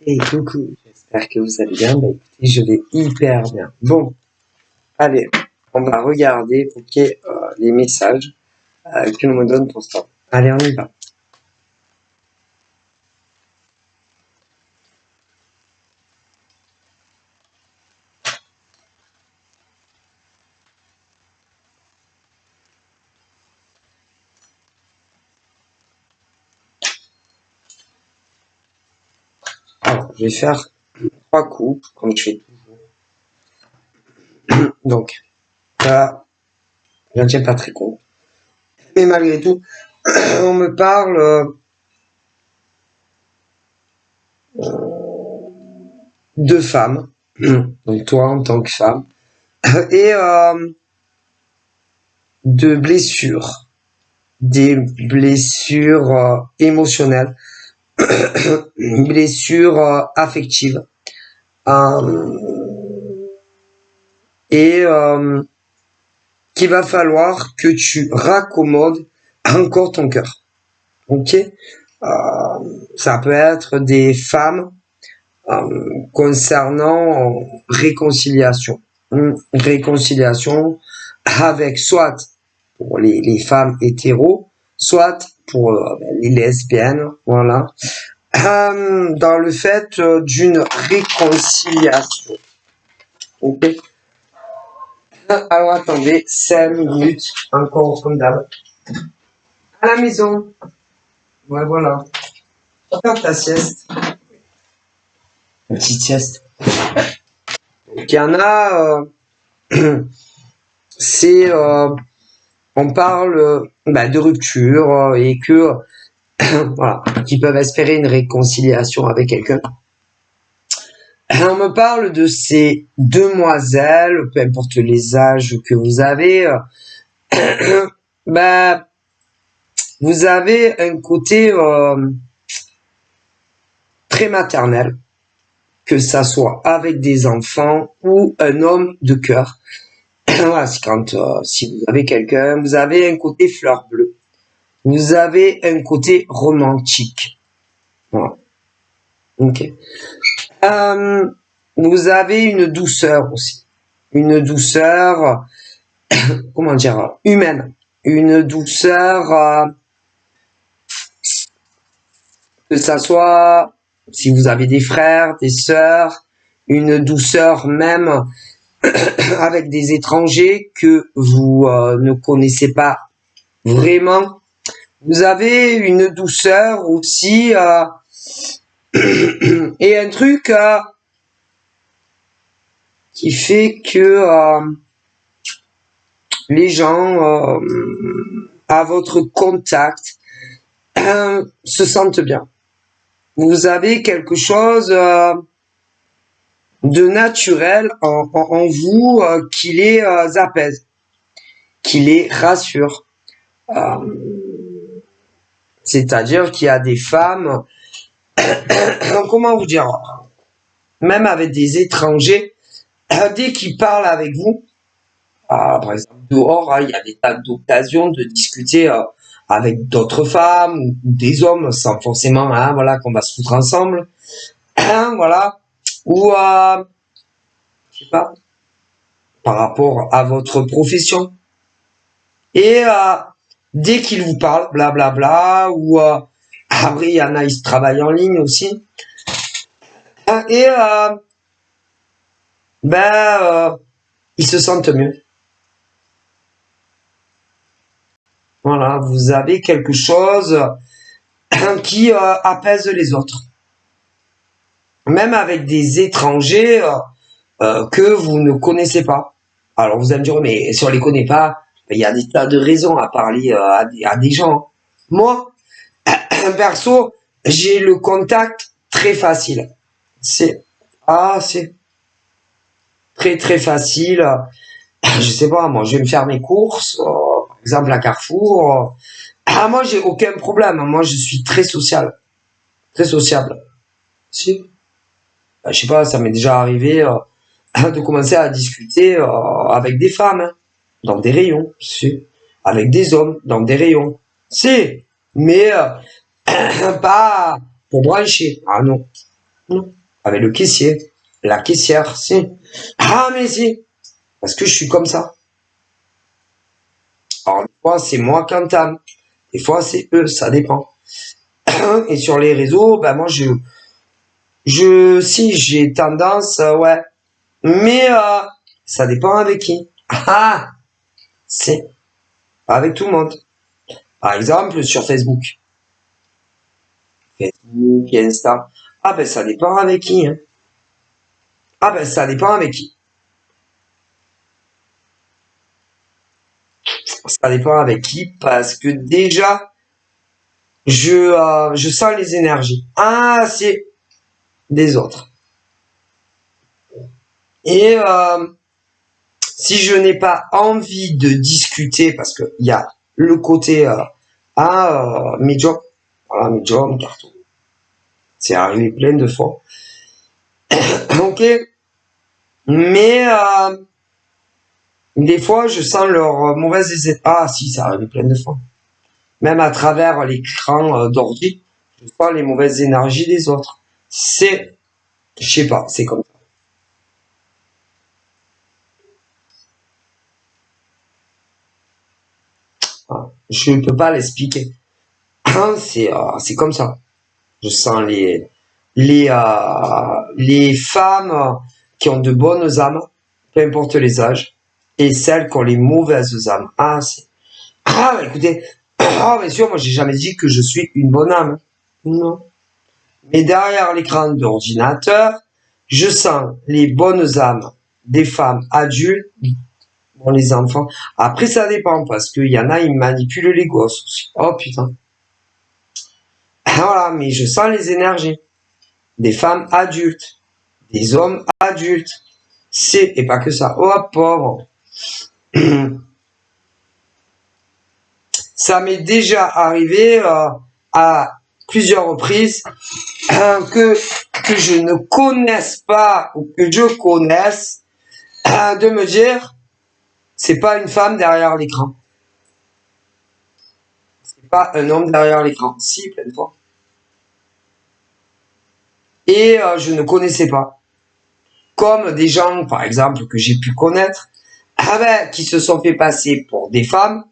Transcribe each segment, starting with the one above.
Et coucou, j'espère que vous allez bien. Bah écoutez, je vais hyper bien. Bon, allez, on va regarder les messages que l'on me donne pour ça. Allez, on y va. Alors, je vais faire 3 coups, comme je fais toujours. Donc, là, je ne tiens pas très compte. Mais malgré tout, on me parle de femmes. Donc, toi, en tant que femme. Et de blessures. Des blessures émotionnelles. Blessures affectives. Et qu'il va falloir que tu raccommodes encore ton cœur. Ok, ça peut être des femmes concernant réconciliation. Réconciliation avec soit pour les femmes hétéros, soit pour les lesbiennes, voilà. Dans le fait d'une réconciliation. Ok. Alors attendez, 5 minutes, encore comme d'hab. À la maison. Ouais, voilà. Faire ta sieste. Une petite sieste. Donc il y en a, c'est, on parle de rupture et que, voilà, qui peuvent espérer une réconciliation avec quelqu'un. On me parle de ces demoiselles, peu importe les âges que vous avez, vous avez un côté très maternel, que ça soit avec des enfants ou un homme de cœur. Voilà, c'est quand si vous avez quelqu'un, vous avez un côté fleur bleue, vous avez un côté romantique. Voilà. Ok. Vous avez une douceur aussi, une douceur, comment dire, humaine, une douceur que ça soit si vous avez des frères, des sœurs, une douceur même avec des étrangers que vous ne connaissez pas vraiment. Vous avez une douceur aussi et un truc qui fait que les gens à votre contact se sentent bien. Vous avez quelque chose de naturel en vous qui les apaise, qui les rassure. C'est-à-dire qu'il y a des femmes, comment vous dire, même avec des étrangers, dès qu'ils parlent avec vous, par exemple dehors, il y a des tas d'occasions de discuter avec d'autres femmes ou des hommes sans forcément, voilà, qu'on va se foutre ensemble, voilà, ou je sais pas, par rapport à votre profession. Et dès qu'ils vous parlent, blablabla, ou après il y en a, ils se travaillent en ligne aussi. Et ils se sentent mieux. Voilà, vous avez quelque chose qui apaise les autres. Même avec des étrangers que vous ne connaissez pas. Alors vous allez me dire, mais si on les connaît pas, il y a des tas de raisons à parler à des gens. Moi, perso, j'ai le contact très facile. C'est très très facile. Je sais pas, moi, je vais me faire mes courses, par exemple à Carrefour. Moi, j'ai aucun problème. Moi, je suis très social, très sociable. Si, je sais pas, ça m'est déjà arrivé de commencer à discuter avec des femmes, dans des rayons, si, avec des hommes dans des rayons, si, mais pas pour brancher. Ah non. Non. Avec le caissier, la caissière, si. Ah, mais si. Parce que je suis comme ça. Alors, des fois, c'est moi qui entame. Des fois, c'est eux, ça dépend. Et sur les réseaux, ben moi, si j'ai tendance, ouais. Mais ça dépend avec qui. Ah, c'est avec tout le monde. Par exemple, sur Facebook. Facebook, Insta. Ah ben ça dépend avec qui. Hein. Ah ben ça dépend avec qui. Ça dépend avec qui parce que déjà, je sens les énergies. Ah, c'est des autres. Et si je n'ai pas envie de discuter, parce qu'il y a le côté médium, voilà, médium, carton. C'est arrivé plein de fois. Ok, mais des fois, je sens leur mauvaise. Ah, si, ça arrive plein de fois. Même à travers l'écran d'ordi, je sens les mauvaises énergies des autres. Je sais pas, c'est comme ça. Ah, je ne peux pas l'expliquer. C'est comme ça. Je sens les femmes qui ont de bonnes âmes, peu importe les âges, et celles qui ont les mauvaises âmes. Bah, écoutez, bien sûr, moi j'ai jamais dit que je suis une bonne âme. Non. Mais derrière l'écran d'ordinateur, je sens les bonnes âmes des femmes adultes, bon, les enfants. Après, ça dépend, parce qu'il y en a, ils manipulent les gosses aussi. Oh putain. Voilà, mais je sens les énergies des femmes adultes, des hommes adultes. Et pas que ça. Oh, pauvre. Ça m'est déjà arrivé à plusieurs reprises que je ne connaisse pas ou que je connaisse de me dire c'est pas une femme derrière l'écran. C'est pas un homme derrière l'écran. Si, plein de fois. Et je ne connaissais pas. Comme des gens, par exemple, que j'ai pu connaître, qui se sont fait passer pour des femmes,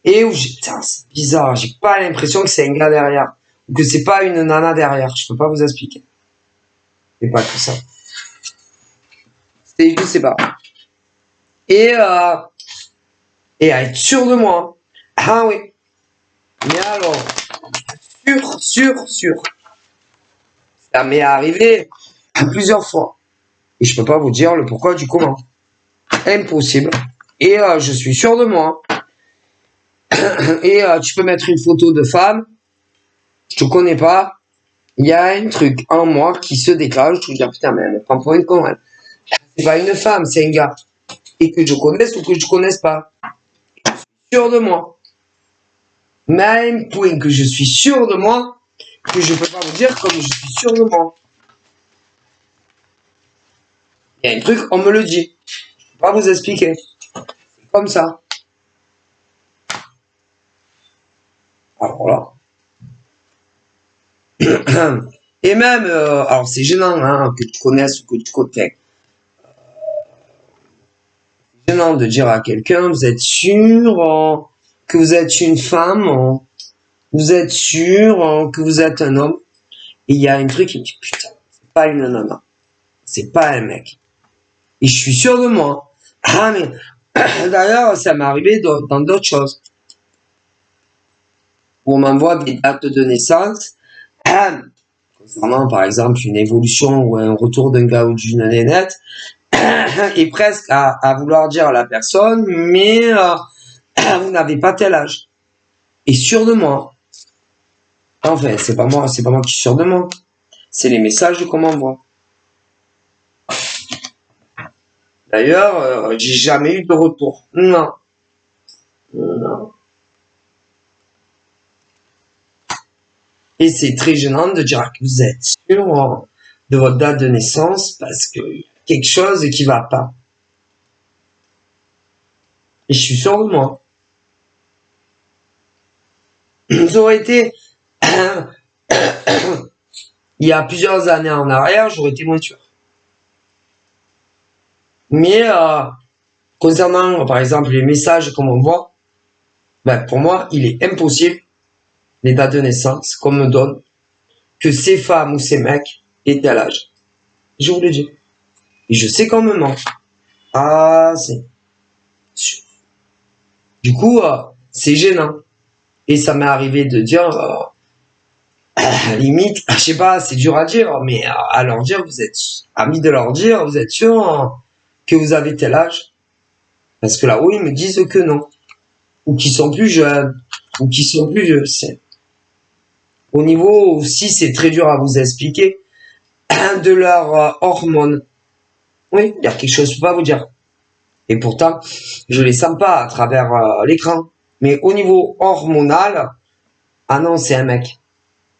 et où c'est bizarre, j'ai pas l'impression que c'est un gars derrière, ou que c'est pas une nana derrière, je peux pas vous expliquer. C'est pas tout ça. Je sais pas. Et, et à être sûr de moi. Ah oui. Mais alors, sûr. Ça m'est arrivé plusieurs fois. Et je peux pas vous dire le pourquoi du comment. Impossible. Et je suis sûr de moi. Et tu peux mettre une photo de femme. Je te connais pas. Il y a un truc en moi qui se déclenche. Je te dis, putain, mais elle me prend pour une con. C'est pas une femme, c'est un gars. Et que je connaisse ou que je connaisse pas. Je suis sûr de moi. Mais à un point que je suis sûr de moi, que je peux pas vous dire comme je suis sûr de moi. Il y a un truc, on me le dit. Je peux pas vous expliquer. C'est comme ça. Alors là. Et même, alors c'est gênant hein, que tu connaisses ou que tu connais. C'est gênant de dire à quelqu'un, vous êtes sûr que vous êtes une femme, vous êtes sûr que vous êtes un homme. Et il y a un truc qui me dit, putain, c'est pas une nana, c'est pas un mec. Et je suis sûr de moi. Ah mais, d'ailleurs, ça m'est arrivé dans d'autres choses. Où on m'envoie des dates de naissance, concernant par exemple une évolution ou un retour d'un gars ou d'une nénette, et presque à vouloir dire à la personne, mais vous n'avez pas tel âge. Et sûr de moi. Enfin, c'est pas moi qui suis sûr de moi. C'est les messages qu'on m'envoie. D'ailleurs, j'ai jamais eu de retour. Non. Et c'est très gênant de dire que vous êtes sûr de votre date de naissance parce que y a quelque chose qui va pas. Et je suis sûr de moi. Ça aurait été il y a plusieurs années en arrière, j'aurais été moins sûr. Mais concernant, par exemple, les messages qu'on m'envoie, ben, pour moi, il est impossible, les dates de naissance qu'on me donne, que ces femmes ou ces mecs aient tel âge. Je vous le dis. Et je sais qu'on me ment. Ah, c'est sûr. Du coup, c'est gênant. Et ça m'est arrivé de dire, limite, je sais pas, c'est dur à dire, mais à leur dire, vous êtes, amis de leur dire, vous êtes sûr que vous avez tel âge? Parce que là-haut, ils me disent que non. Ou qu'ils sont plus jeunes. Ou qu'ils sont plus vieux. Au niveau aussi, c'est très dur à vous expliquer, de leurs hormones. Oui, il y a quelque chose que je peux pas vous dire. Et pourtant, je les sens pas à travers l'écran. Mais au niveau hormonal, ah non, c'est un mec.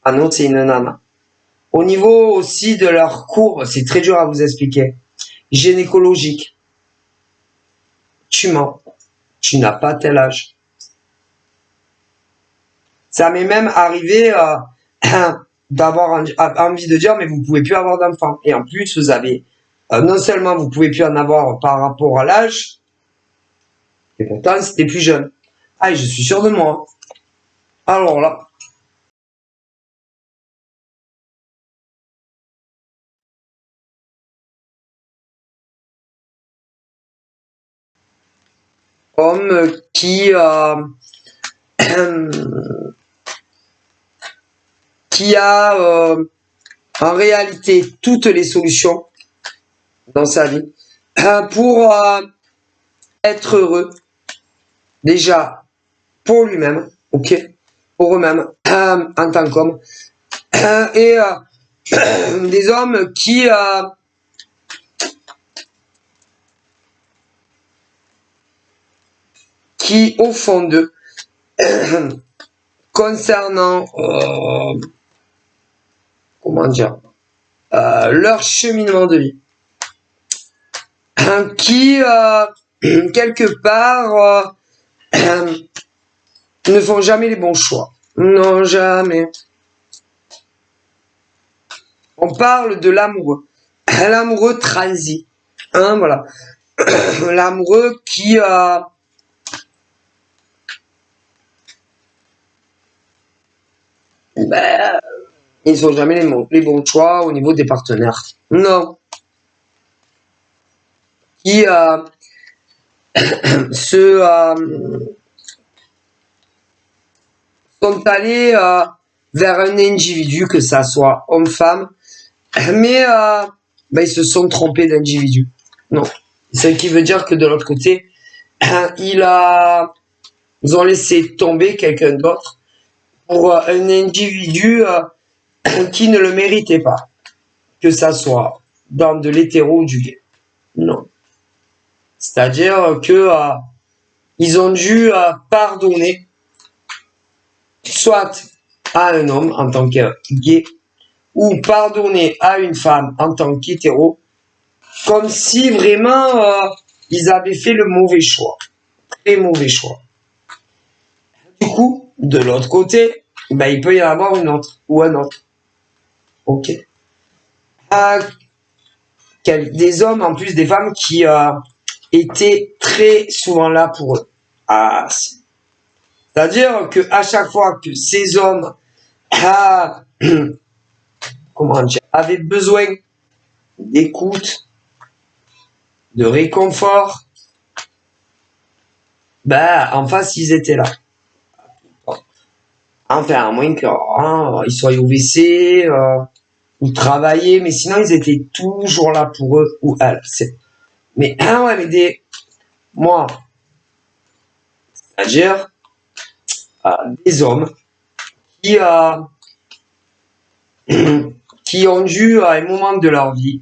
Ah non, c'est une nana. Au niveau aussi de leur cours, c'est très dur à vous expliquer. Gynécologique. Tu mens. Tu n'as pas tel âge. Ça m'est même arrivé d'avoir envie de dire, mais vous pouvez plus avoir d'enfants. Et en plus, vous avez, non seulement vous pouvez plus en avoir par rapport à l'âge, et pourtant c'était plus jeune. Ah, et je suis sûr de moi. Alors là, homme qui a en réalité toutes les solutions dans sa vie pour être heureux, déjà pour lui-même, ok, pour eux-mêmes, en tant qu'homme, et des hommes qui au fond d'eux, concernant comment dire, leur cheminement de vie, qui quelque part ne font jamais les bons choix. Non, jamais. On parle de l'amoureux. L'amoureux transi. Hein, voilà. L'amoureux qui ben, ils font jamais les bons choix au niveau des partenaires. Non. Qui sont allés vers un individu, que ça soit homme-femme, mais ben, ils se sont trompés d'individu. Non. Ce qui veut dire que de l'autre côté, ils ont laissé tomber quelqu'un d'autre pour un individu qui ne le méritait pas, que ça soit dans de l'hétéro ou du gay. Non. C'est-à-dire que ils ont dû pardonner soit à un homme en tant que gay ou pardonner à une femme en tant qu'hétéro, comme si vraiment ils avaient fait le mauvais choix, très mauvais choix. Du coup, de l'autre côté, ben, il peut y en avoir une autre ou un autre. Ok. Des hommes en plus des femmes qui étaient très souvent là pour eux. Ah, c'est-à-dire que à chaque fois que ces hommes comment dire, avaient besoin d'écoute, de réconfort, ben en face ils étaient là. Enfin, à moins qu'ils soient au WC ou travailler, mais sinon ils étaient toujours là pour eux ou elles. Mais ouais, mais moi, c'est-à-dire des hommes qui qui ont dû à un moment de leur vie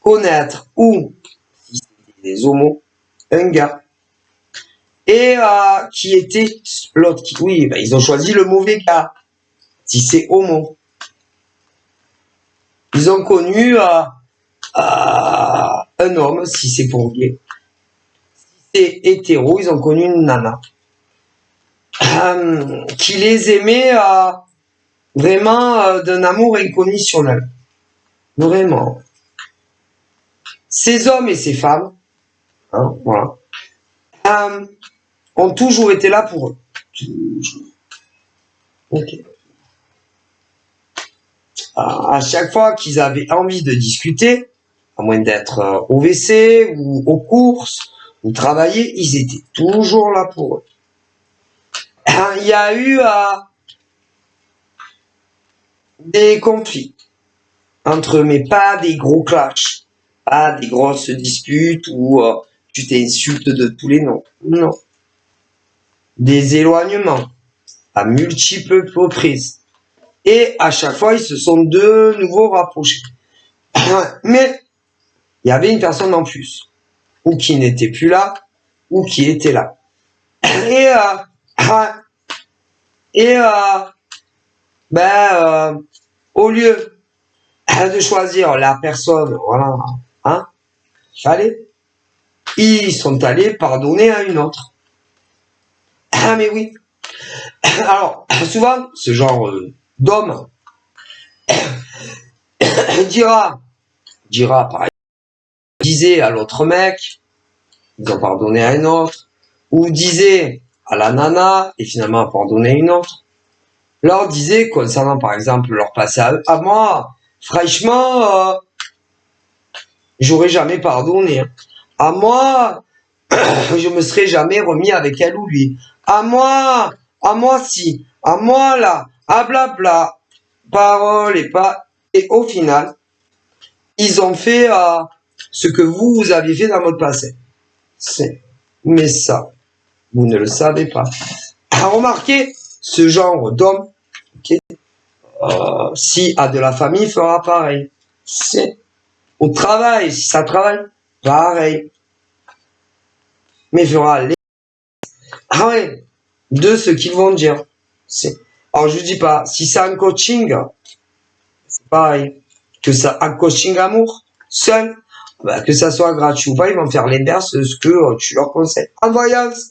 connaître ou si c'était des homos, un gars et qui était l'autre qui oui, ben, ils ont choisi le mauvais gars si c'est homo. Ils ont connu un homme si c'est pour gay. Si c'est hétéro, ils ont connu une nana qui les aimait Vraiment d'un amour inconditionnel. Vraiment. Ces hommes et ces femmes, hein, voilà, ont toujours été là pour eux. Toujours. Ok. À chaque fois qu'ils avaient envie de discuter, à moins d'être au WC ou aux courses ou travailler, ils étaient toujours là pour eux. Il y a eu des conflits entre eux, mais pas des gros clashs, pas des grosses disputes où tu t'insultes de tous les noms. Non. Des éloignements à multiples reprises. Et à chaque fois, ils se sont de nouveau rapprochés. Mais il y avait une personne en plus, ou qui n'était plus là, ou qui était là. Et au lieu de choisir la personne, voilà, hein, allez, ils sont allés pardonner à une autre. Ah mais oui. Alors souvent, ce genre d'homme dira par exemple, disait à l'autre mec, ils ont pardonné à un autre, ou disait à la nana et finalement a pardonné à une autre. Leur disait concernant par exemple leur passé à moi, franchement, j'aurais jamais pardonné. À moi, je me serais jamais remis avec elle ou lui. À moi si, à moi là, à blabla, parole et pas. Et au final, ils ont fait ce que vous avez fait dans votre passé. Mais ça, vous ne le savez pas. Remarquez, ce genre d'homme, okay, si a de la famille, fera pareil. C'est au travail, si ça travaille, pareil. Mais fera les de ce qu'ils vont dire. Alors je dis pas, si c'est un coaching, c'est pareil. Que ça, un coaching amour, seul, que ça soit gratuit ou pas, ils vont faire l'inverse de ce que tu leur conseilles. En voyance,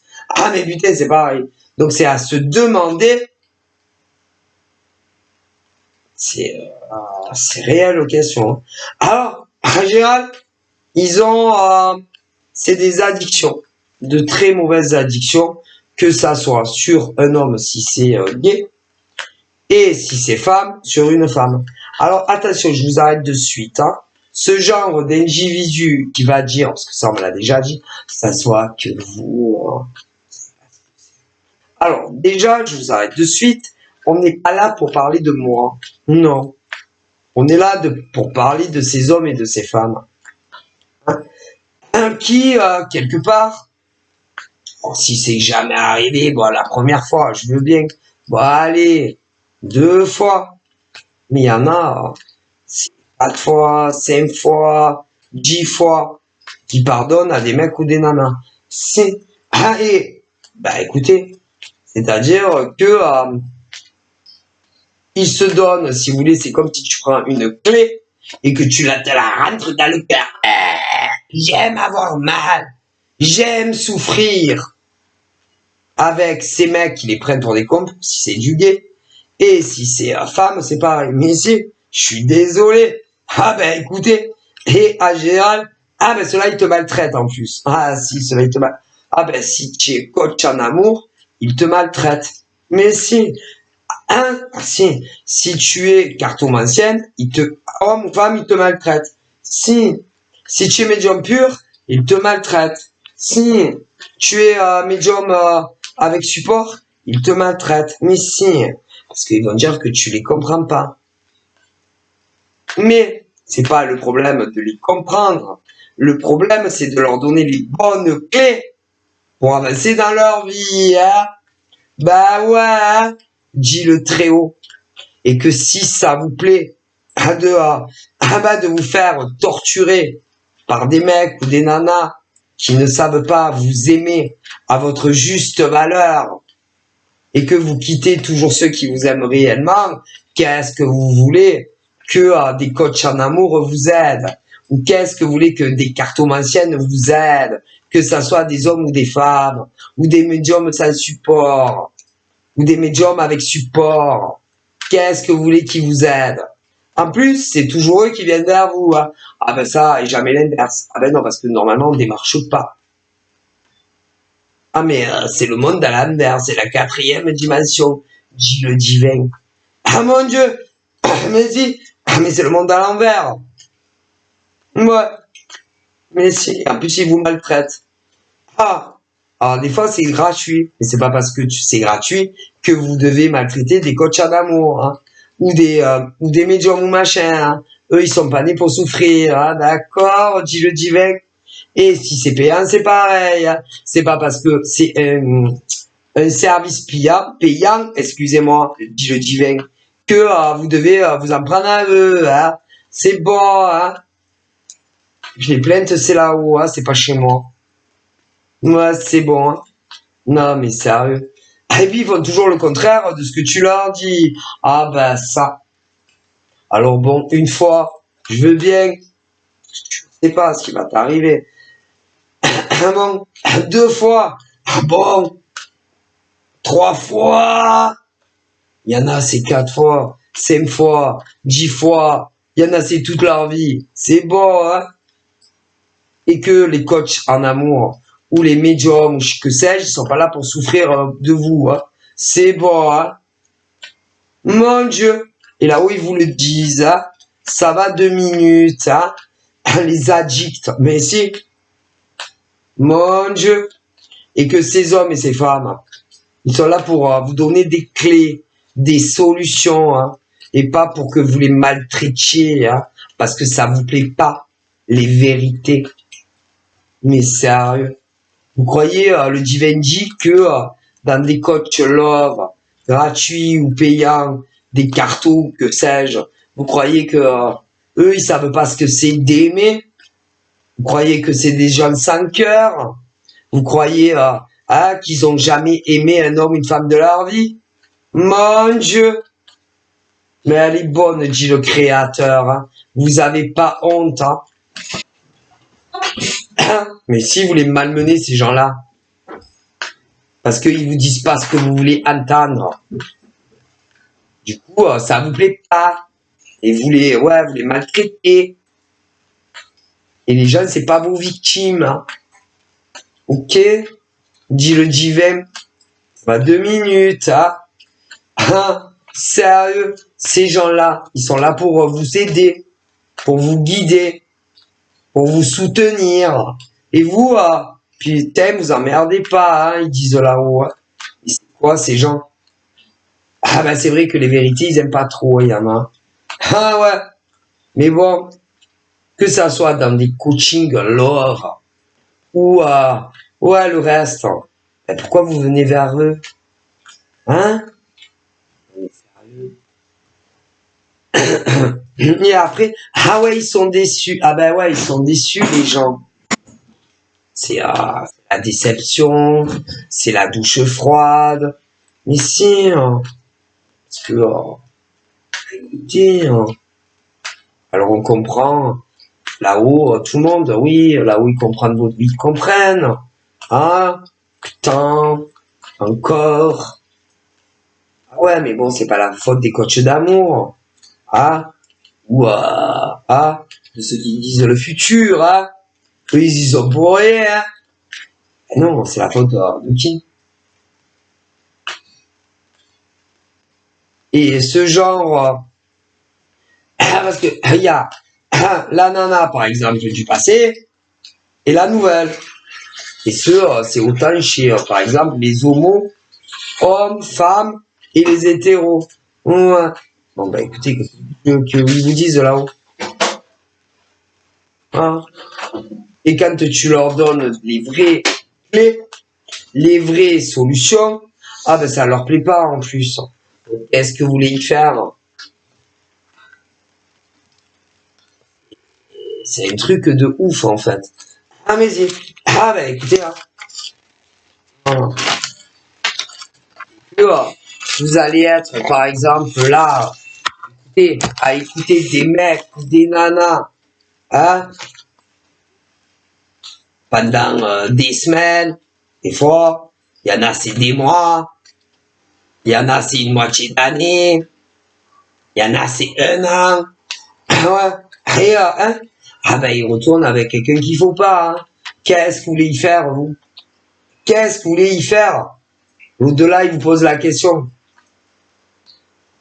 mais putain, c'est pareil. Donc c'est à se demander, c'est réelle question. Alors, en général, ils ont, c'est des addictions, de très mauvaises addictions, que ça soit sur un homme si c'est gay, et si c'est femme, sur une femme. Alors attention, je vous arrête de suite. Hein. Ce genre d'individu qui va dire, parce que ça on me l'a déjà dit, ça soit que vous... Alors déjà, je vous arrête de suite. On n'est pas là pour parler de moi. Non. On est là pour parler de ces hommes et de ces femmes. Hein, qui, quelque part, bon, si c'est jamais arrivé, bon, la première fois, je veux bien. Bon, allez, 2 fois. Mais il y en a 4 fois, 5 fois, 10 fois qui pardonnent à des mecs ou des nanas. C'est... et, écoutez, c'est-à-dire que ils se donnent, si vous voulez, c'est comme si tu prends une clé et que tu te la rentres dans le cœur. J'aime avoir mal. J'aime souffrir. Avec ces mecs qui les prennent pour des cons, si c'est du gay. Et si c'est femme, c'est pareil. Mais si, je suis désolé. Écoutez, et en général, ceux-là, ils te maltraitent en plus. Si, ceux-là, ils te maltraitent. Si tu es coach en amour, ils te maltraitent. Mais si, si tu es cartomancienne, homme ou femme, ils te maltraitent. Si tu es médium pur, ils te maltraitent. Si tu es médium avec support, ils te maltraitent. Mais si, parce qu'ils vont dire que tu les comprends pas. Mais c'est pas le problème de les comprendre. Le problème, c'est de leur donner les bonnes clés pour avancer dans leur vie. Hein. Dit le Très-Haut. Et que si ça vous plaît de vous faire torturer par des mecs ou des nanas qui ne savent pas vous aimer à votre juste valeur et que vous quittez toujours ceux qui vous aiment réellement, qu'est-ce que vous voulez que des coachs en amour vous aident? Ou qu'est-ce que vous voulez que des cartomanciennes vous aident? Que ça soit des hommes ou des femmes, ou des médiums sans support, ou des médiums avec support. Qu'est-ce que vous voulez qu'ils vous aident? En plus, c'est toujours eux qui viennent vers vous. Hein. Ah ben ça, et jamais l'inverse. Ah ben non, parce que normalement, on ne démarche pas. Ah mais c'est le monde à l'envers, c'est la quatrième dimension, dit le divin. Ah mon Dieu, mais si, mais c'est le monde à l'envers. Ouais, mais si, en plus ils vous maltraitent. Ah, alors des fois c'est gratuit, mais c'est pas parce que c'est gratuit que vous devez maltraiter des coachs d'amour, hein, ou des médiums ou machin. Hein. Eux ils sont pas nés pour souffrir, hein, d'accord, dit le divin. Et si c'est payant, c'est pareil. Hein. C'est pas parce que c'est un service payant, excusez-moi, dit le divin, que vous devez vous en prendre à eux. Hein. C'est bon. Hein. Les plaintes, c'est là-haut, hein, c'est pas chez moi. Ouais, c'est bon. Hein. Non, mais sérieux. Et puis, ils font toujours le contraire de ce que tu leur dis. Ah ben ça. Alors bon, une fois, je veux bien. Je sais pas ce qui va t'arriver. Bon, deux fois. Bon, trois fois. Il y en a, c'est 4 fois, 5 fois, 10 fois. Il y en a, c'est toute leur vie. C'est bon, hein? Et que les coachs en amour, ou les médiums, ou que sais-je, ils sont pas là pour souffrir de vous, hein? C'est bon, hein? Mon Dieu! Et là où ils vous le disent, hein? Ça va 2 minutes, hein? Les addicts. Mais si, mon Dieu! Et que ces hommes et ces femmes, ils sont là pour vous donner des clés, des solutions, hein, et pas pour que vous les maltraitiez, hein, parce que ça vous plaît pas, les vérités. Mais sérieux, vous croyez, le divin dit que dans des coachs love, gratuits ou payants, des cartons, que sais-je, vous croyez que eux, ils savent pas ce que c'est d'aimer? Vous croyez que c'est des gens sans cœur? Vous croyez qu'ils ont jamais aimé un homme, une femme de leur vie? Mon Dieu! Mais elle est bonne, dit le Créateur. Hein. Vous avez pas honte. Hein. Mais si vous les malmenez, ces gens-là, parce qu'ils vous disent pas ce que vous voulez entendre, du coup, ça vous plaît pas. Et vous vous les maltraitez. Et les gens, c'est pas vos victimes. Hein. Ok? Dit le divin. Ça va 2 minutes. Hein. Hein. Sérieux, ces gens-là, ils sont là pour vous aider, pour vous guider, pour vous soutenir. Et vous, putain, vous emmerdez pas, hein, ils disent là-haut. Hein. Et c'est quoi ces gens? Ah ben c'est vrai que les vérités, ils aiment pas trop, il y en a. Ah ouais, mais bon, que ça soit dans des coachings love ou ouais, le reste, ben pourquoi vous venez vers eux? Hein? Et après, ah ouais, ils sont déçus. Ah ben ouais, ils sont déçus, les gens. C'est la déception, c'est la douche froide. Mais si, parce que, écoutez, alors on comprend, là-haut, tout le monde, oui, là-haut ils comprennent votre vie, ils comprennent. Ah, putain, encore. Ah ouais, mais bon, c'est pas la faute des coachs d'amour. Ah, ou de ceux qui disent le futur, hein. Eux, ils y sont pour rien, hein. Non, c'est la faute de qui? Et ce genre, parce que il y a la nana, par exemple, du passé, et la nouvelle. Et c'est autant chez, par exemple, les homos, hommes, femmes, et les hétéros. Ouais. Bon, bah écoutez, que ils vous disent là-haut. Hein. Et quand tu leur donnes les vraies clés, les vraies solutions, ah ben ça leur plaît pas en plus. Qu'est-ce que vous voulez y faire? C'est un truc de ouf en fait. Ah mais ah ben écoutez, hein. Vous allez être par exemple là, à écouter des mecs, des nanas, hein, pendant des semaines, des fois, il y en a c'est des mois, il y en a c'est une moitié d'année, Il y en a, c'est 1 an. Ouais. Et, hein? Ah ben, il retourne avec quelqu'un qu'il faut pas, hein. Qu'est-ce que vous voulez y faire, vous? Qu'est-ce que vous voulez y faire? Au-delà, il vous pose la question.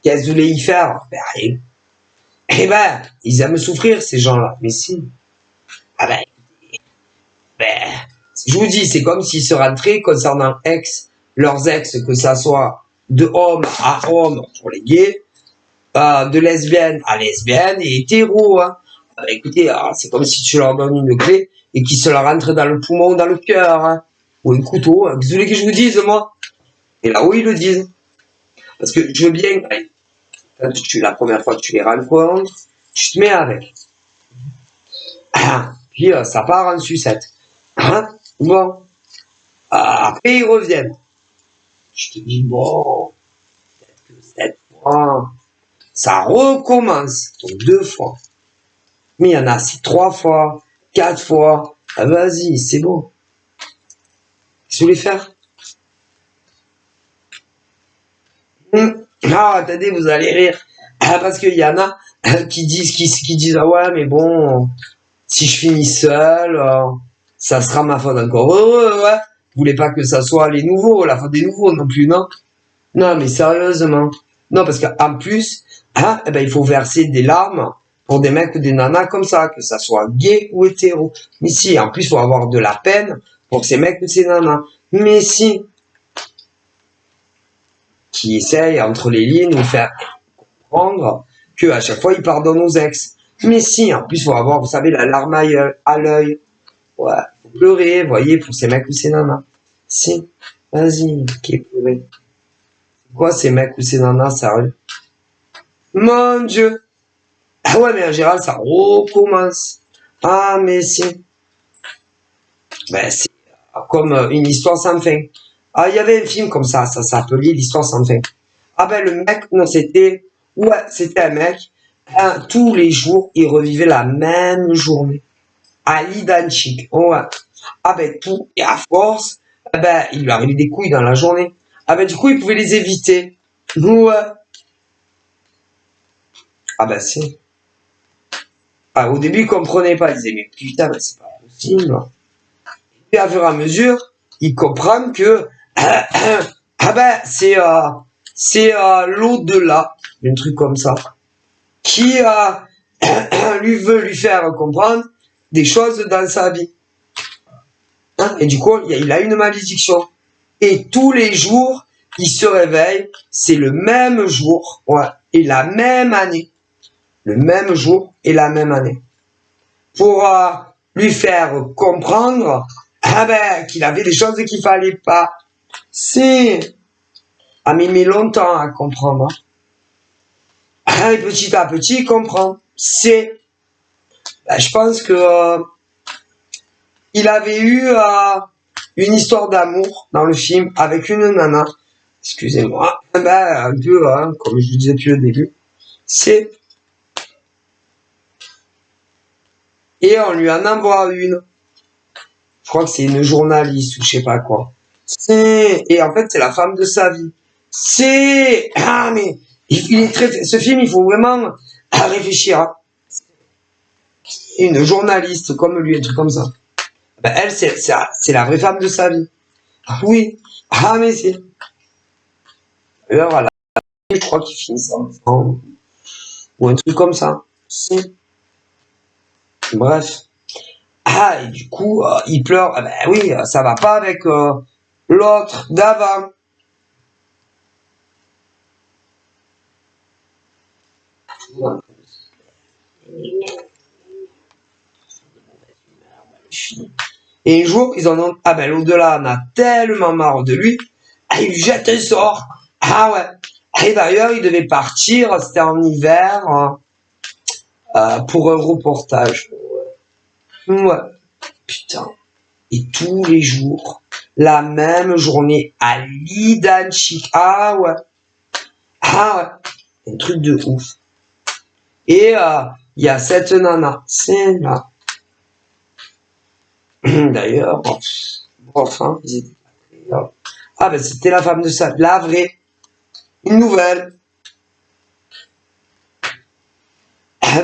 Qu'est-ce que vous voulez y faire? Ben, rien. Eh ben, ils aiment souffrir, ces gens-là. Mais si. Ah ben, je vous dis, c'est comme s'ils se rentraient concernant leurs ex, que ça soit de homme à homme pour les gays, de lesbienne à lesbienne et hétéro, hein. Écoutez, c'est comme si tu leur donnes une clé et qu'ils se la rentrent dans le poumon ou dans le cœur, hein. Ou un couteau, hein. Vous voulez que je vous dise, moi? Et là où ils le disent. Parce que je veux bien, quand la première fois que tu les rencontres, tu te mets avec. Puis ça part en sucette. Hein? Bon. Après, ils reviennent. Je te dis, bon, peut-être que 7 fois, ça recommence. Donc 2 fois. Mais il y en a, c'est 3 fois, 4 fois. Ah, vas-y, c'est bon. Qu'est-ce que vous voulez faire? Attendez, vous allez rire. Parce qu'il y en a qui disent, ah ouais, mais bon, si je finis seul, ça sera ma faute encore heureux, ouais. Vous voulez pas que ça soit les nouveaux, la faute des nouveaux non plus, non? Non, mais sérieusement. Non, parce qu'en plus, eh ben, il faut verser des larmes pour des mecs ou des nanas comme ça, que ça soit gay ou hétéro. Mais si, en plus, il faut avoir de la peine pour ces mecs ou ces nanas. Mais si, qui essayent, entre les lignes, de faire comprendre que à chaque fois, ils pardonnent aux ex. Mais si, en plus, il faut avoir, vous savez, la larme à l'œil. Ouais, faut pleurer, voyez, pour ces mecs ou ces nanas. Si, vas-y, qui pleurer. C'est quoi ces mecs ou ces nanas, sérieux? Mon Dieu! Ah ouais, mais en général, ça recommence. Ah, mais si. Ben, c'est comme une histoire sans fin. Ah, il y avait un film comme ça s'appelait l'histoire sans fin. Ah ben, le mec, non, c'était un mec, tous les jours, il revivait la même journée. À l'identique. Ouais. Ah ben, tout, et à force, ben, il lui arrivait des couilles dans la journée. Ah ben, du coup, il pouvait les éviter. Ouais. Ah ben, si. Ah, au début, ils comprenaient pas. Ils disaient, mais putain, mais c'est pas possible. Et à fur et à mesure, ils comprennent que, ah ben, c'est l'au-delà, un truc comme ça, qui lui veut lui faire comprendre des choses dans sa vie. Hein? Et du coup, il a une malédiction. Et tous les jours, il se réveille, c'est le même jour, ouais, et la même année. Le même jour et la même année. Pour lui faire comprendre qu'il avait des choses qu'il fallait pas. C'est... Ah, mais il met longtemps à comprendre. Et petit à petit, il comprend. C'est... je pense que il avait eu une histoire d'amour dans le film avec une nana. Excusez-moi. Un peu, comme je vous disais depuis le début. C'est... Et on lui en envoie une. Je crois que c'est une journaliste ou je sais pas quoi. Et en fait, c'est la femme de sa vie. Mais il est très, ce film, il faut vraiment réfléchir. Hein. Une journaliste comme lui, un truc comme ça. Ben, elle, c'est la vraie femme de sa vie. Oui. Mais c'est. D'ailleurs, à la fin, je crois qu'il finit ça ensemble. Ou un truc comme ça. Bref. Et du coup, il pleure. Ben oui, ça va pas avec l'autre d'avant. Et un jour, ils en ont... l'au-delà en a tellement marre de lui. Il lui jette un sort. Ouais. Et d'ailleurs, il devait partir, c'était en hiver, pour un reportage. Ouais. Putain. Et tous les jours, la même journée, à l'identique. Ouais. Un truc de ouf. Et il y a cette nana. C'est là. D'ailleurs, enfin, ils étaient c'était la femme de sa, la vraie, une nouvelle.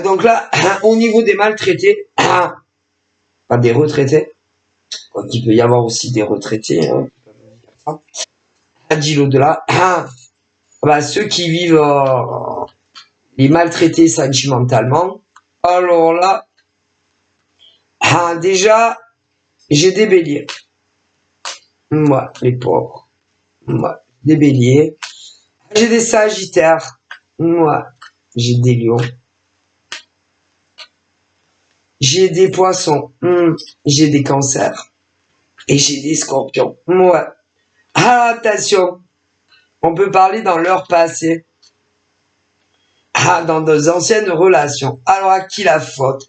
Donc là, au niveau des maltraités, pas des retraités, quoi qu'il peut y avoir aussi des retraités, hein, dit l'au-delà, bah, ceux qui vivent les maltraités sentimentalement, alors là, déjà, j'ai des béliers. Moi, les pauvres. Moi, des béliers. J'ai des sagittaires. Moi, j'ai des lions. J'ai des poissons. J'ai des cancers. Et j'ai des scorpions. Moi. Attention. On peut parler dans leur passé. Dans de anciennes relations. Alors, à qui la faute?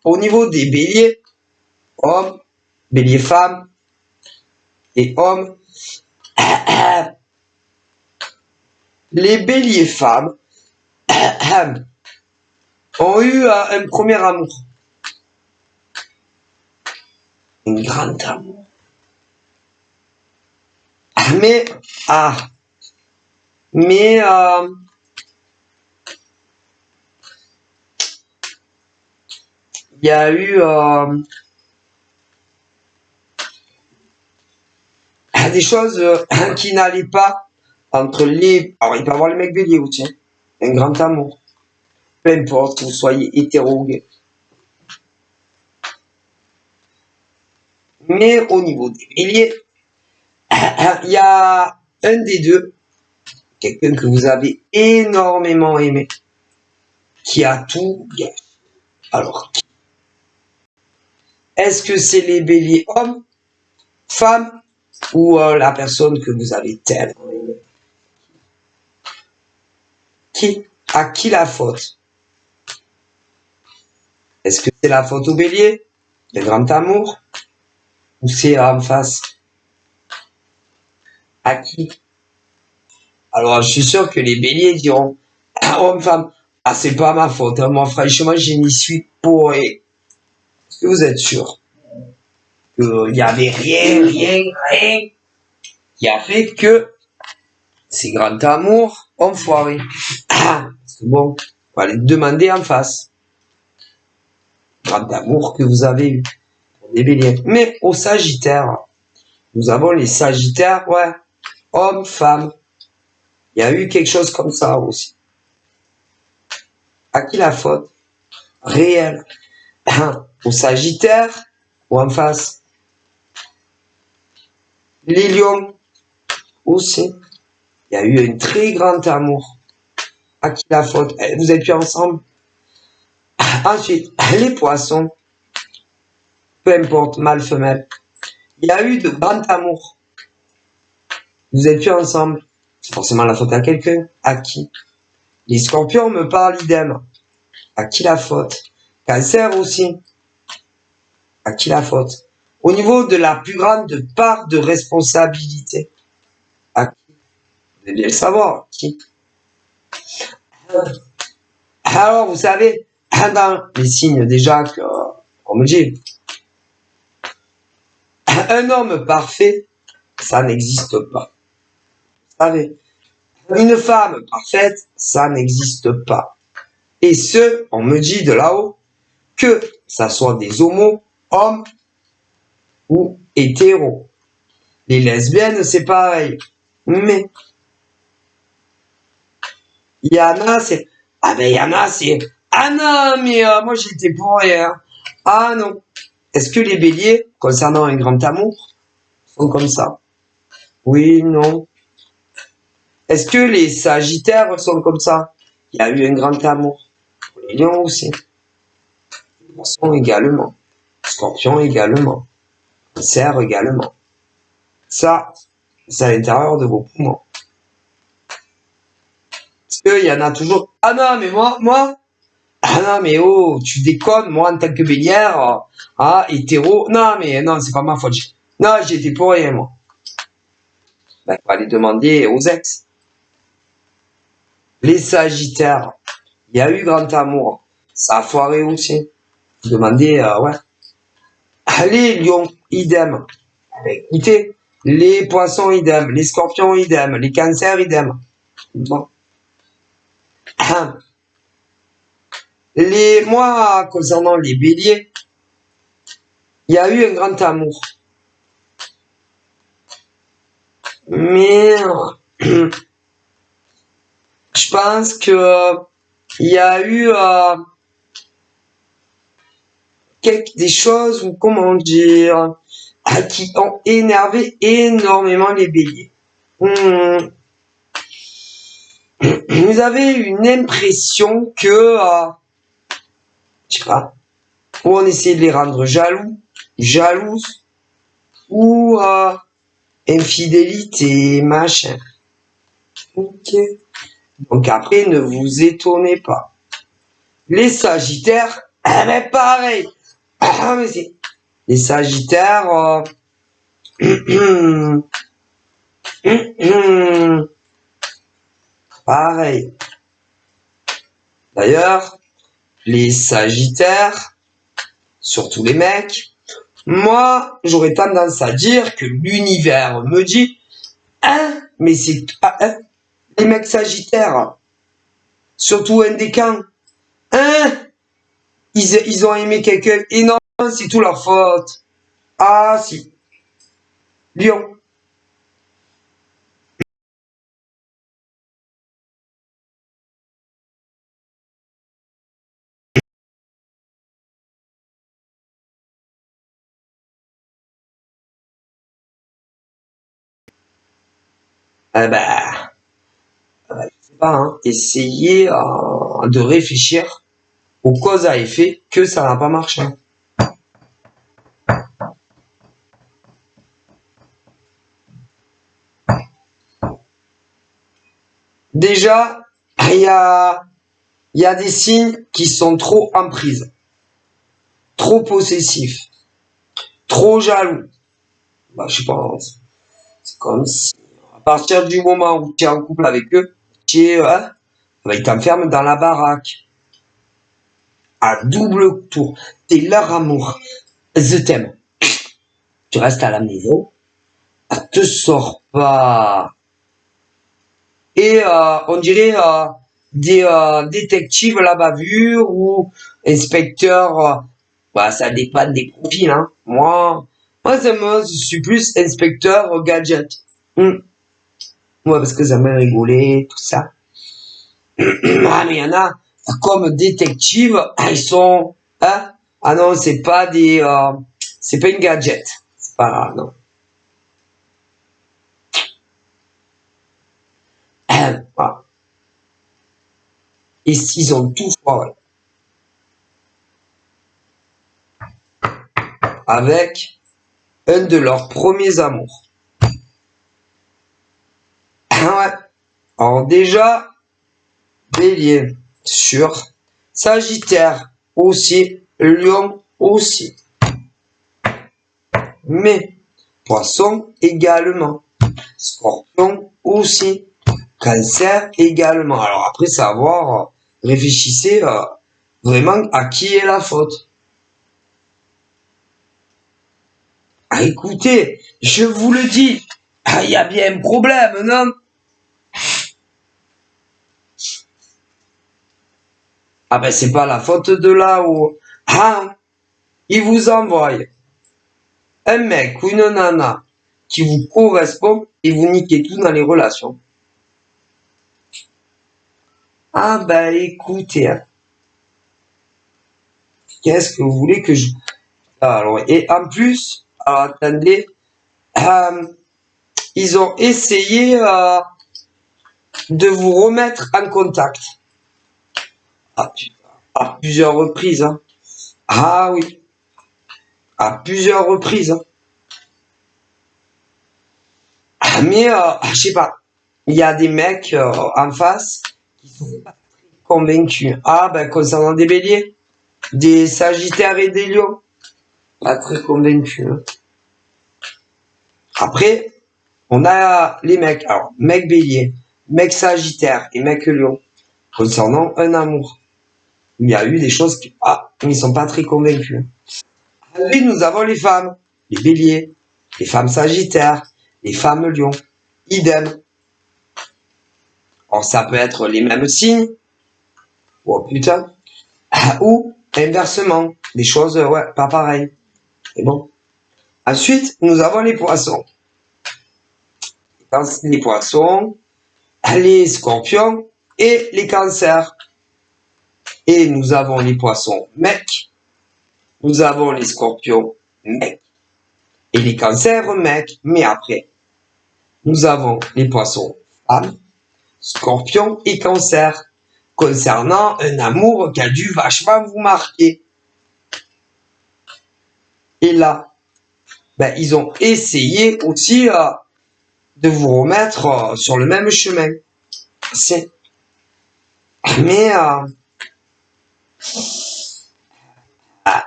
Au niveau des béliers, hommes, bélier femmes et hommes, les béliers femmes ont eu un premier amour. Un grand amour. Mais il y a eu des choses qui n'allaient pas entre les... Alors, il peut y avoir les mecs béliers aussi, hein. Un grand amour. Peu importe que vous soyez hétéro ou gay. Mais au niveau des béliers, il y a un des deux, quelqu'un que vous avez énormément aimé, qui a tout gâché. Alors, est-ce que c'est les béliers hommes, femmes, ou la personne que vous avez tellement aimé? À qui la faute? Est-ce que c'est la faute au bélier, le grand amour, ou c'est en face? À qui? Alors, je suis sûr que les béliers diront, homme, femme, c'est pas ma faute, hein. Moi, franchement, je n'y suis pour rien. Est-ce que vous êtes sûr qu'il n'y avait rien qui a fait que ces grands amours ont foiré? Parce que bon, on va les demander en face. Grand amour que vous avez eu pour les béliers. Mais au Sagittaire, nous avons les Sagittaires, ouais, hommes, femmes. Il y a eu quelque chose comme ça aussi. À qui la faute? Réelle. Au Sagittaire ou en face? Les lions aussi. Il y a eu un très grand amour. À qui la faute? Vous êtes plus ensemble? Ensuite, les poissons. Peu importe, mâle, femelle. Il y a eu de grand amour. Vous êtes plus ensemble. C'est forcément la faute à quelqu'un. À qui? Les scorpions me parlent idem. À qui la faute? Cancer aussi. À qui la faute? Au niveau de la plus grande part de responsabilité. À qui? Vous devez bien le savoir. Qui? Alors, vous savez, dans les signes déjà qu'on me dit, un homme parfait, ça n'existe pas. Vous savez, une femme parfaite, ça n'existe pas. Et ce, on me dit de là-haut, que ça soit des homos, hommes ou hétéros. Les lesbiennes, c'est pareil. Mais il y en a, c'est... Ah ben il y en a, c'est... Ah non, mais moi j'étais pour rien. Ah non. Est-ce que les béliers, concernant un grand amour, sont comme ça? Oui, non. Est-ce que les sagittaires sont comme ça? Il y a eu un grand amour. Les lions aussi. Les poissons également. Les scorpions également. Les cerfs également. Ça, c'est à l'intérieur de vos poumons. Parce qu'il y en a toujours... Ah non, mais moi... Ah non, mais oh, tu déconnes, moi, en tant que bélière, hétéro... Non, mais non, c'est pas ma faute. Non, j'ai été pour rien, moi. Ben, faut aller demander aux ex. Les sagittaires, il y a eu grand amour. Ça a foiré aussi. Demandez, ouais. Les lions, idem. Ben, écoutez, les poissons, idem. Les scorpions, idem. Les cancers, idem. Bon. Moi, concernant les béliers, il y a eu un grand amour. Mais je pense que il y a eu des choses, ou comment dire, qui ont énervé énormément les béliers. Vous avez une impression que, je sais pas, ou on essayait de les rendre jalouses, ou infidélité, machin. Ok. Donc après, ne vous étonnez pas. Les Sagittaires, mais pareil. Mais les Sagittaires, pareil. D'ailleurs, les Sagittaires, surtout les mecs, moi, j'aurais tendance à dire que l'univers me dit, mais c'est les mecs Sagittaires, surtout un des camps, ils ont aimé quelqu'un et non, c'est tout leur faute. Ah si, Lion. Eh ben, je sais pas, hein, essayez de réfléchir aux causes à effet que ça n'a pas marché. Déjà, il y a des signes qui sont trop en prise, trop possessifs, trop jaloux. Bah, je pense, c'est comme si, à partir du moment où tu es en couple avec eux, ils t'enferment dans la baraque, à double tour. T'es leur amour. Je t'aime. Tu restes à la maison, te sors pas. Et on dirait des détectives à la bavure ou inspecteurs. Bah, ça dépend des profils. Hein. Moi, je suis plus inspecteur gadget. Ouais, parce que ça m'a rigolé, tout ça. Ah, mais il y en a, comme détectives, ils sont... Hein? Ah non, c'est pas c'est pas une gadget. C'est pas... Non. Voilà. Et s'ils ont tout foiré. Avec un de leurs premiers amours. Ouais. Alors déjà, Bélier, sûr. Sagittaire aussi. Lion aussi. Mais Poisson également. Scorpion aussi. Cancer également. Alors après savoir, réfléchissez vraiment à qui est la faute. Ah écoutez, je vous le dis, il y a bien un problème, non? Ah ben c'est pas la faute de là-haut. Ah, il vous envoie un mec ou une nana qui vous correspond et vous niquez tout dans les relations. Ah ben écoutez, qu'est-ce que vous voulez que je... Alors, et en plus, alors, attendez, ils ont essayé de vous remettre en contact. À plusieurs reprises. Hein. Ah oui, à plusieurs reprises. Hein. Mais je sais pas, il y a des mecs en face qui sont pas très convaincus. Ah ben concernant des béliers, des sagittaires et des lions, pas très convaincus. Hein. Après, on a les mecs, alors mec bélier, mec sagittaire et mec lion, concernant un amour. Il y a eu des choses qui, ils sont pas très convaincus. Après, nous avons les femmes, les béliers, les femmes sagittaires, les femmes lions, idem. Alors ça peut être les mêmes signes, Oh putain. Ou inversement, des choses, ouais, pas pareilles. Et bon. Ensuite, nous avons les poissons. Les poissons, les scorpions et les cancers. Et nous avons les poissons mecs, nous avons les scorpions mecs et les cancers mecs. Mais après, nous avons les poissons femmes, scorpions et cancers, concernant un amour qui a dû vachement vous marquer. Et là, ben, ils ont essayé aussi de vous remettre sur le même chemin. Mais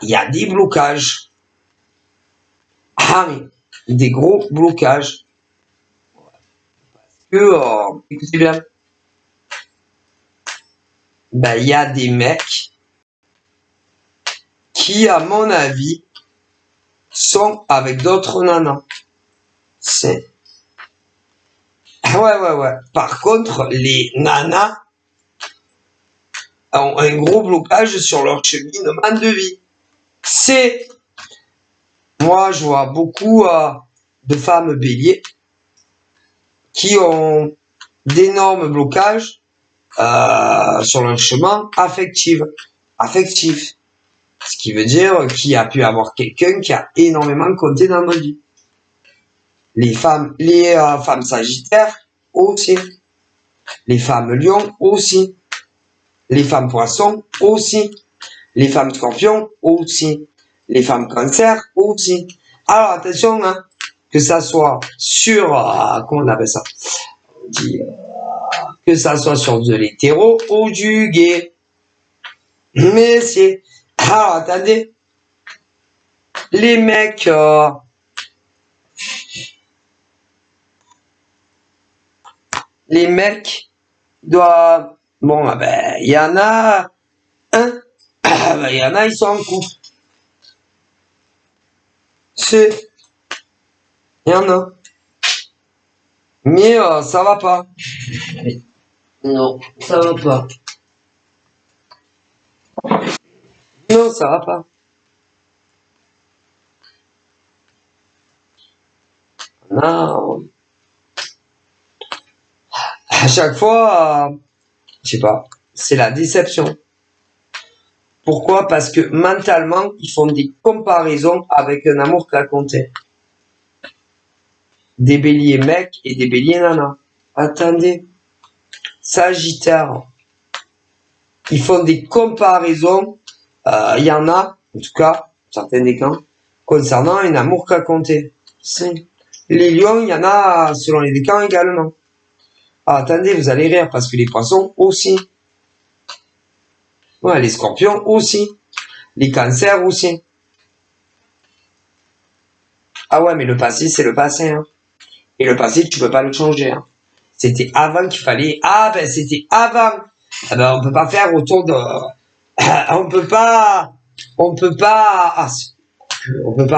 il y a des blocages. Ah oui, des gros blocages. Écoutez bien, ben, il y a des mecs qui, à mon avis, sont avec d'autres nanas. Ouais. Par contre, les nanas ont un gros blocage sur leur cheminement de vie. Moi, je vois beaucoup de femmes béliers qui ont d'énormes blocages sur leur chemin affectif. Ce qui veut dire qu'il a pu avoir quelqu'un qui a énormément compté dans notre vie. Les femmes sagittaires aussi. Les femmes lions aussi. Les femmes poissons aussi. Les femmes scorpions aussi. Les femmes cancer aussi. Alors attention, hein, que ça soit sur, comment on appelle ça, que ça soit sur de l'hétéro ou du gay. Mais c'est, alors attendez, les mecs, doivent, bon, ben, il y en a un, ben, il y en a, ils sont en couple. Il y en a. Mais ça va pas. Non, ça va pas. Non, ça va pas. Non. À chaque fois, je sais pas, c'est la déception. Pourquoi? Parce que mentalement, ils font des comparaisons avec un amour qu'a compté. Des béliers mecs et des béliers nanas. Attendez. Sagittaire. Ils font des comparaisons. Il y en a, en tout cas, certains des cas, concernant un amour qu'a compté. Les lions, il y en a selon les décans également. Ah, attendez, vous allez rire parce que les poissons aussi. Ouais, les scorpions aussi. Les cancers aussi. Ah ouais, mais le passé, c'est le passé. Hein. Et le passé, tu peux pas le changer. Hein. C'était avant qu'il fallait... Ah ben, c'était avant. Ah ben, on peut pas faire autour de... on peut pas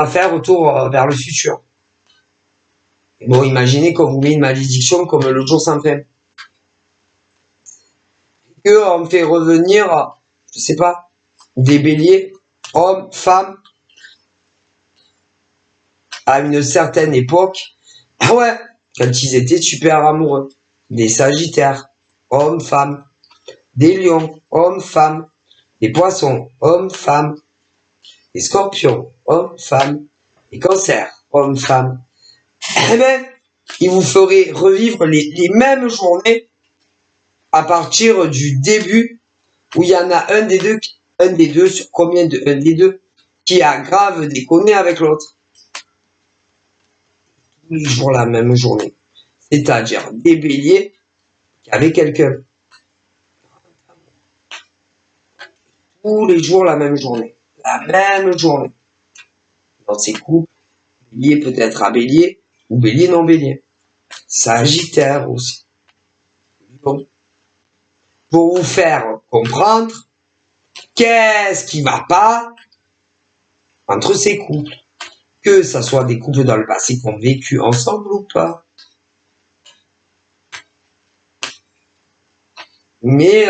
faire autour vers le futur. Bon, imaginez qu'on vous met une malédiction comme le jour sans fin. Que on fait revenir, je sais pas, des béliers, hommes, femmes, à une certaine époque. Ah ouais, quand ils étaient super amoureux. Des sagittaires, hommes, femmes. Des lions, hommes, femmes. Des poissons, hommes, femmes. Des scorpions, hommes, femmes. Des cancers, hommes, femmes. Eh ben, il vous ferait revivre les mêmes journées à partir du début où il y en a un des deux sur combien de un des deux qui a grave déconné avec l'autre. Tous les jours la même journée. C'est-à-dire des béliers qui avaient quelqu'un. Tous les jours la même journée. La même journée. Dans ces couples, bélier peut-être à bélier ou bélier non bélier. Sagittaire aussi. Bon. Pour vous faire comprendre qu'est-ce qui va pas entre ces couples. Que ça soit des couples dans le passé qui ont vécu ensemble ou pas. Mais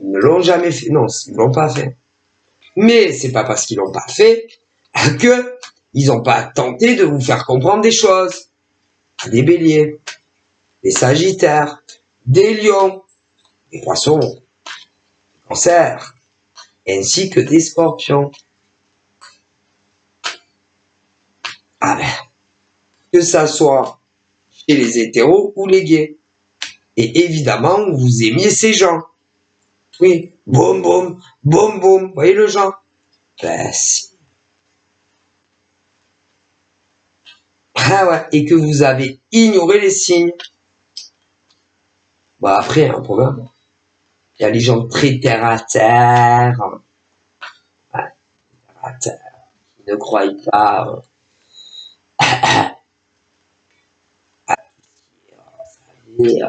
Ils ne l'ont jamais fait. Non, ils ne l'ont pas fait. Mais c'est pas parce qu'ils l'ont pas fait que ils n'ont pas tenté de vous faire comprendre des choses. Des béliers, des sagittaires, des lions, des poissons, des cancers, ainsi que des scorpions. Ah ben, que ça soit chez les hétéros ou les gays. Et évidemment, vous aimiez ces gens. Oui, boum, boum, boum, boum. Vous voyez le genre? Ben, si. Ah ouais, et que vous avez ignoré les signes. Bon, après, un problème. Il y a les gens très terre à terre. Ouais, terre à terre. Qui ne croient pas. Les,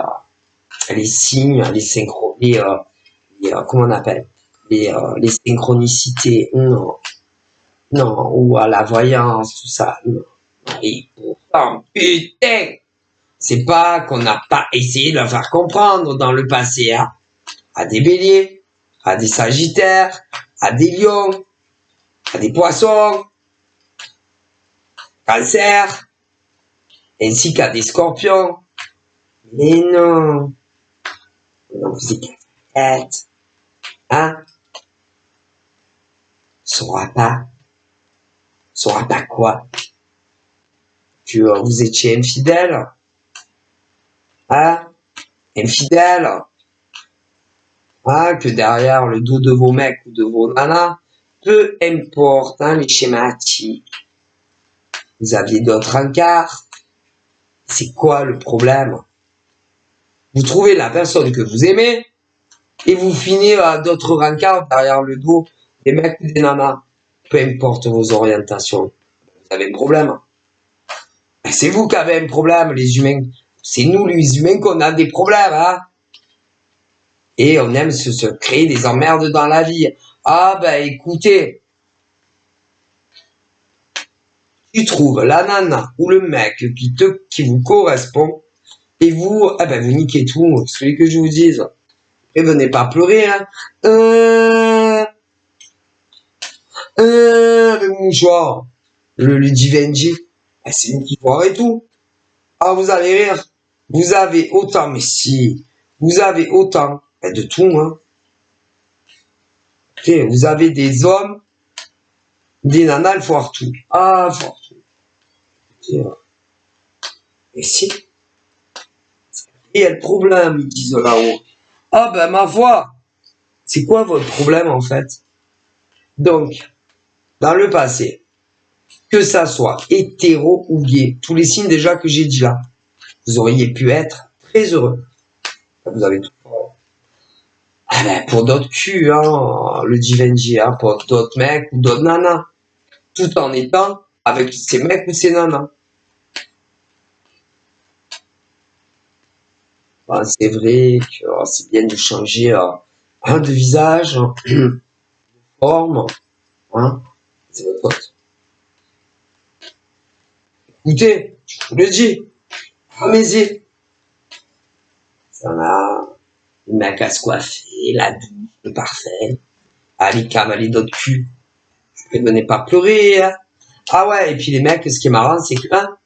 les signes, les synchro, comment on appelle? Les synchronicités. Non. Non, ou à la voyance, tout ça. Non. Et pourtant, putain, c'est pas qu'on n'a pas essayé de le faire comprendre dans le passé, hein. À des béliers, à des sagittaires, à des lions, à des poissons, cancer, ainsi qu'à des scorpions. Mais non, non, vous êtes tête, hein? Saura pas quoi? Que vous étiez infidèle, hein? Infidèle, hein? Que derrière le dos de vos mecs ou de vos nanas, peu importe, hein, les schématiques, vous aviez d'autres encarts. C'est quoi le problème? Vous trouvez la personne que vous aimez et vous finissez à d'autres rencarts derrière le dos des mecs ou des nanas. Peu importe vos orientations, vous avez un problème. C'est vous qui avez un problème, les humains. C'est nous, les humains, qu'on a des problèmes, hein. Et on aime se créer des emmerdes dans la vie. Ah ben écoutez, tu trouves la nana ou le mec qui vous correspond, et vous, ah ben vous niquez tout, ce que je vous dise. Et venez pas pleurer, hein. Le mouchoir, le Givenchy, c'est une petite foire et tout. Ah, vous allez rire. Vous avez autant, mais si, vous avez autant, de tout, hein. Okay, vous avez des hommes, des nanas, il faut avoir tout. Ah, il faut avoir tout. Okay. Et si, et le problème, ils disent là-haut. Ah ben ma foi, c'est quoi votre problème en fait? Donc, dans le passé, que ça soit hétéro ou gay, tous les signes déjà que j'ai dit là, vous auriez pu être très heureux. Vous avez tout. Ah ben, pour d'autres culs, hein, le Givenchy, hein, pour d'autres mecs ou d'autres nanas, tout en étant avec ces mecs ou ces nanas. Ben, c'est vrai que c'est bien de changer de visage, de forme, hein, c'est votre faute. Écoutez, je vous le dis, allez-y. Ça va, le mec à se coiffer, la douce, le parfait. Allez, cavaler d'autres culs. Ne venez pas pleurer, hein. Ah ouais, et puis les mecs, ce qui est marrant, c'est que, hein,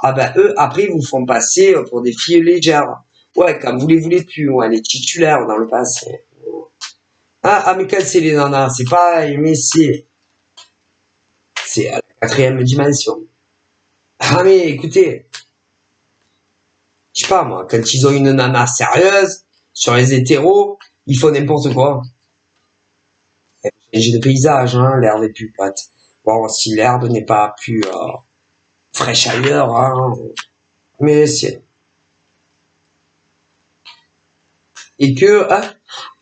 ah ben, eux, après, ils vous font passer pour des filles légères. Ouais, comme vous les voulez plus, ouais, les titulaires dans le passé. Ah, mais quelles c'est les nanas? C'est pareil, mais c'est à la 4e dimension. Ah, mais écoutez, je sais pas, moi, quand ils ont une nana sérieuse, sur les hétéros, ils font n'importe quoi. J'ai de paysage, hein, l'herbe est plus plate. Bon, si l'herbe n'est pas plus fraîche ailleurs, hein, mais c'est... Et que, hein,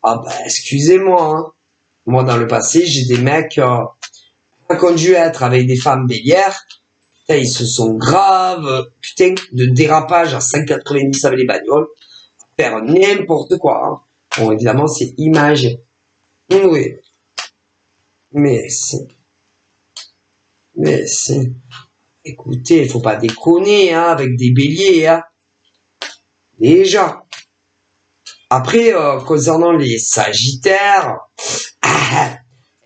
ah bah, excusez-moi, hein, moi dans le passé, j'ai des mecs qui ont dû être avec des femmes bélières, putain, ils se sont graves, putain, de dérapage à 190 avec les bagnoles, faire n'importe quoi, hein. Bon, évidemment, c'est imagé. Oui, mais c'est... Écoutez, il faut pas déconner, hein, avec des béliers, hein. Déjà. Après, concernant les Sagittaires,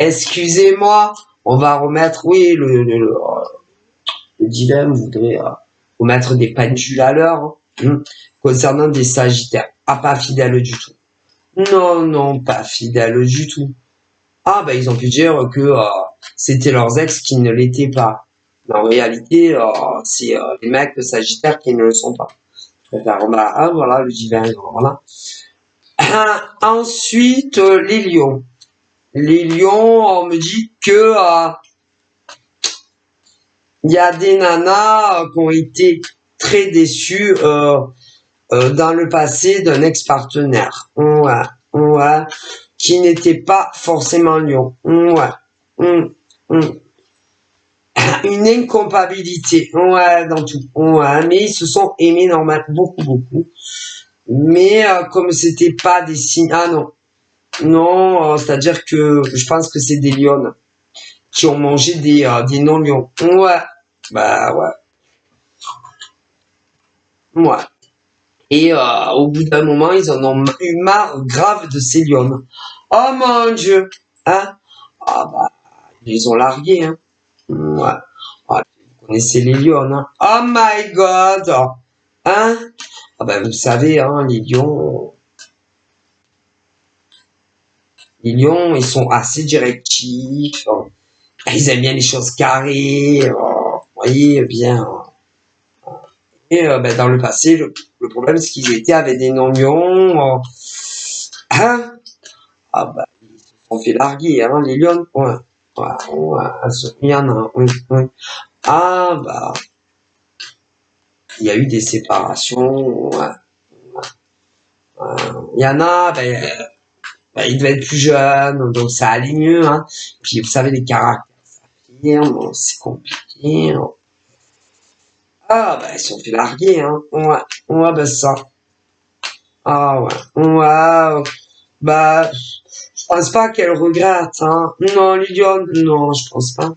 excusez-moi, on va remettre, oui, le dilemme voudrait remettre des pendules à l'heure, hein, concernant des Sagittaires. Ah, pas fidèles du tout. Non, non, pas fidèles du tout. Ah, ben, ils ont pu dire que c'était leurs ex qui ne l'étaient pas. Mais en réalité, c'est les mecs de Sagittaire qui ne le sont pas. Je préfère, bah, ah, voilà, le divin, voilà. Ensuite, les lions. Les lions, on me dit que il y a des nanas qui ont été très déçues dans le passé d'un ex-partenaire. Ouais, ouais, qui n'était pas forcément lion. Ouais. Une incompatibilité. Ouais, dans tout. Ouais, mais ils se sont aimés normalement beaucoup, beaucoup. Mais comme c'était pas des signes. Ah non. Non, c'est-à-dire que je pense que c'est des lions qui ont mangé des non-lions. Ouais. Bah ouais. Ouais. Et au bout d'un moment, ils en ont eu marre grave de ces lions. Oh mon Dieu. Hein? Ah bah, ils les ont largués. Hein. Ouais. Ah, vous connaissez les lions. Hein? Oh my God. Hein? Ah bah, vous savez, hein, les lions, ils sont assez directifs. Ils aiment bien les choses carrées. Vous voyez bien. Et ben, dans le passé, le problème, c'est qu'ils étaient avec des non-lions. Hein? Ah bah, ils se sont fait larguer, hein, les lions. Ouais. Ouais, ouais, il y en a. Oui, oui. Ah bah, il y a eu des séparations. Ouais. Il y en a, il devait être plus jeune, donc ça allait mieux. Hein. Puis vous savez, les caractères s'affirment, c'est compliqué. Ah bah, ils se sont fait larguer. Hein. Ouais, ouais, bah ça. Ah ouais, ouais, bah, je pense pas qu'elle regrette, hein. Non, Liliane, non, je pense pas.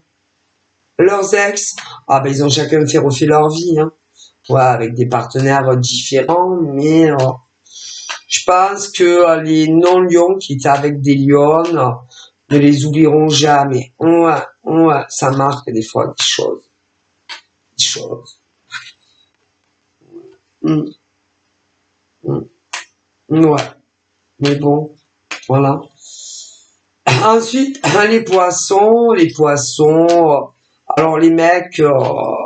Leurs ex, ah ben ils ont chacun fait refaire leur vie, hein. Ouais, avec des partenaires différents, mais je pense que les non-lions qui étaient avec des lions ne les oublieront jamais. Ouais, ouais, ça marque des fois des choses. Des choses. Mm, mm, ouais, mais bon, voilà. Ensuite, les poissons, alors les mecs,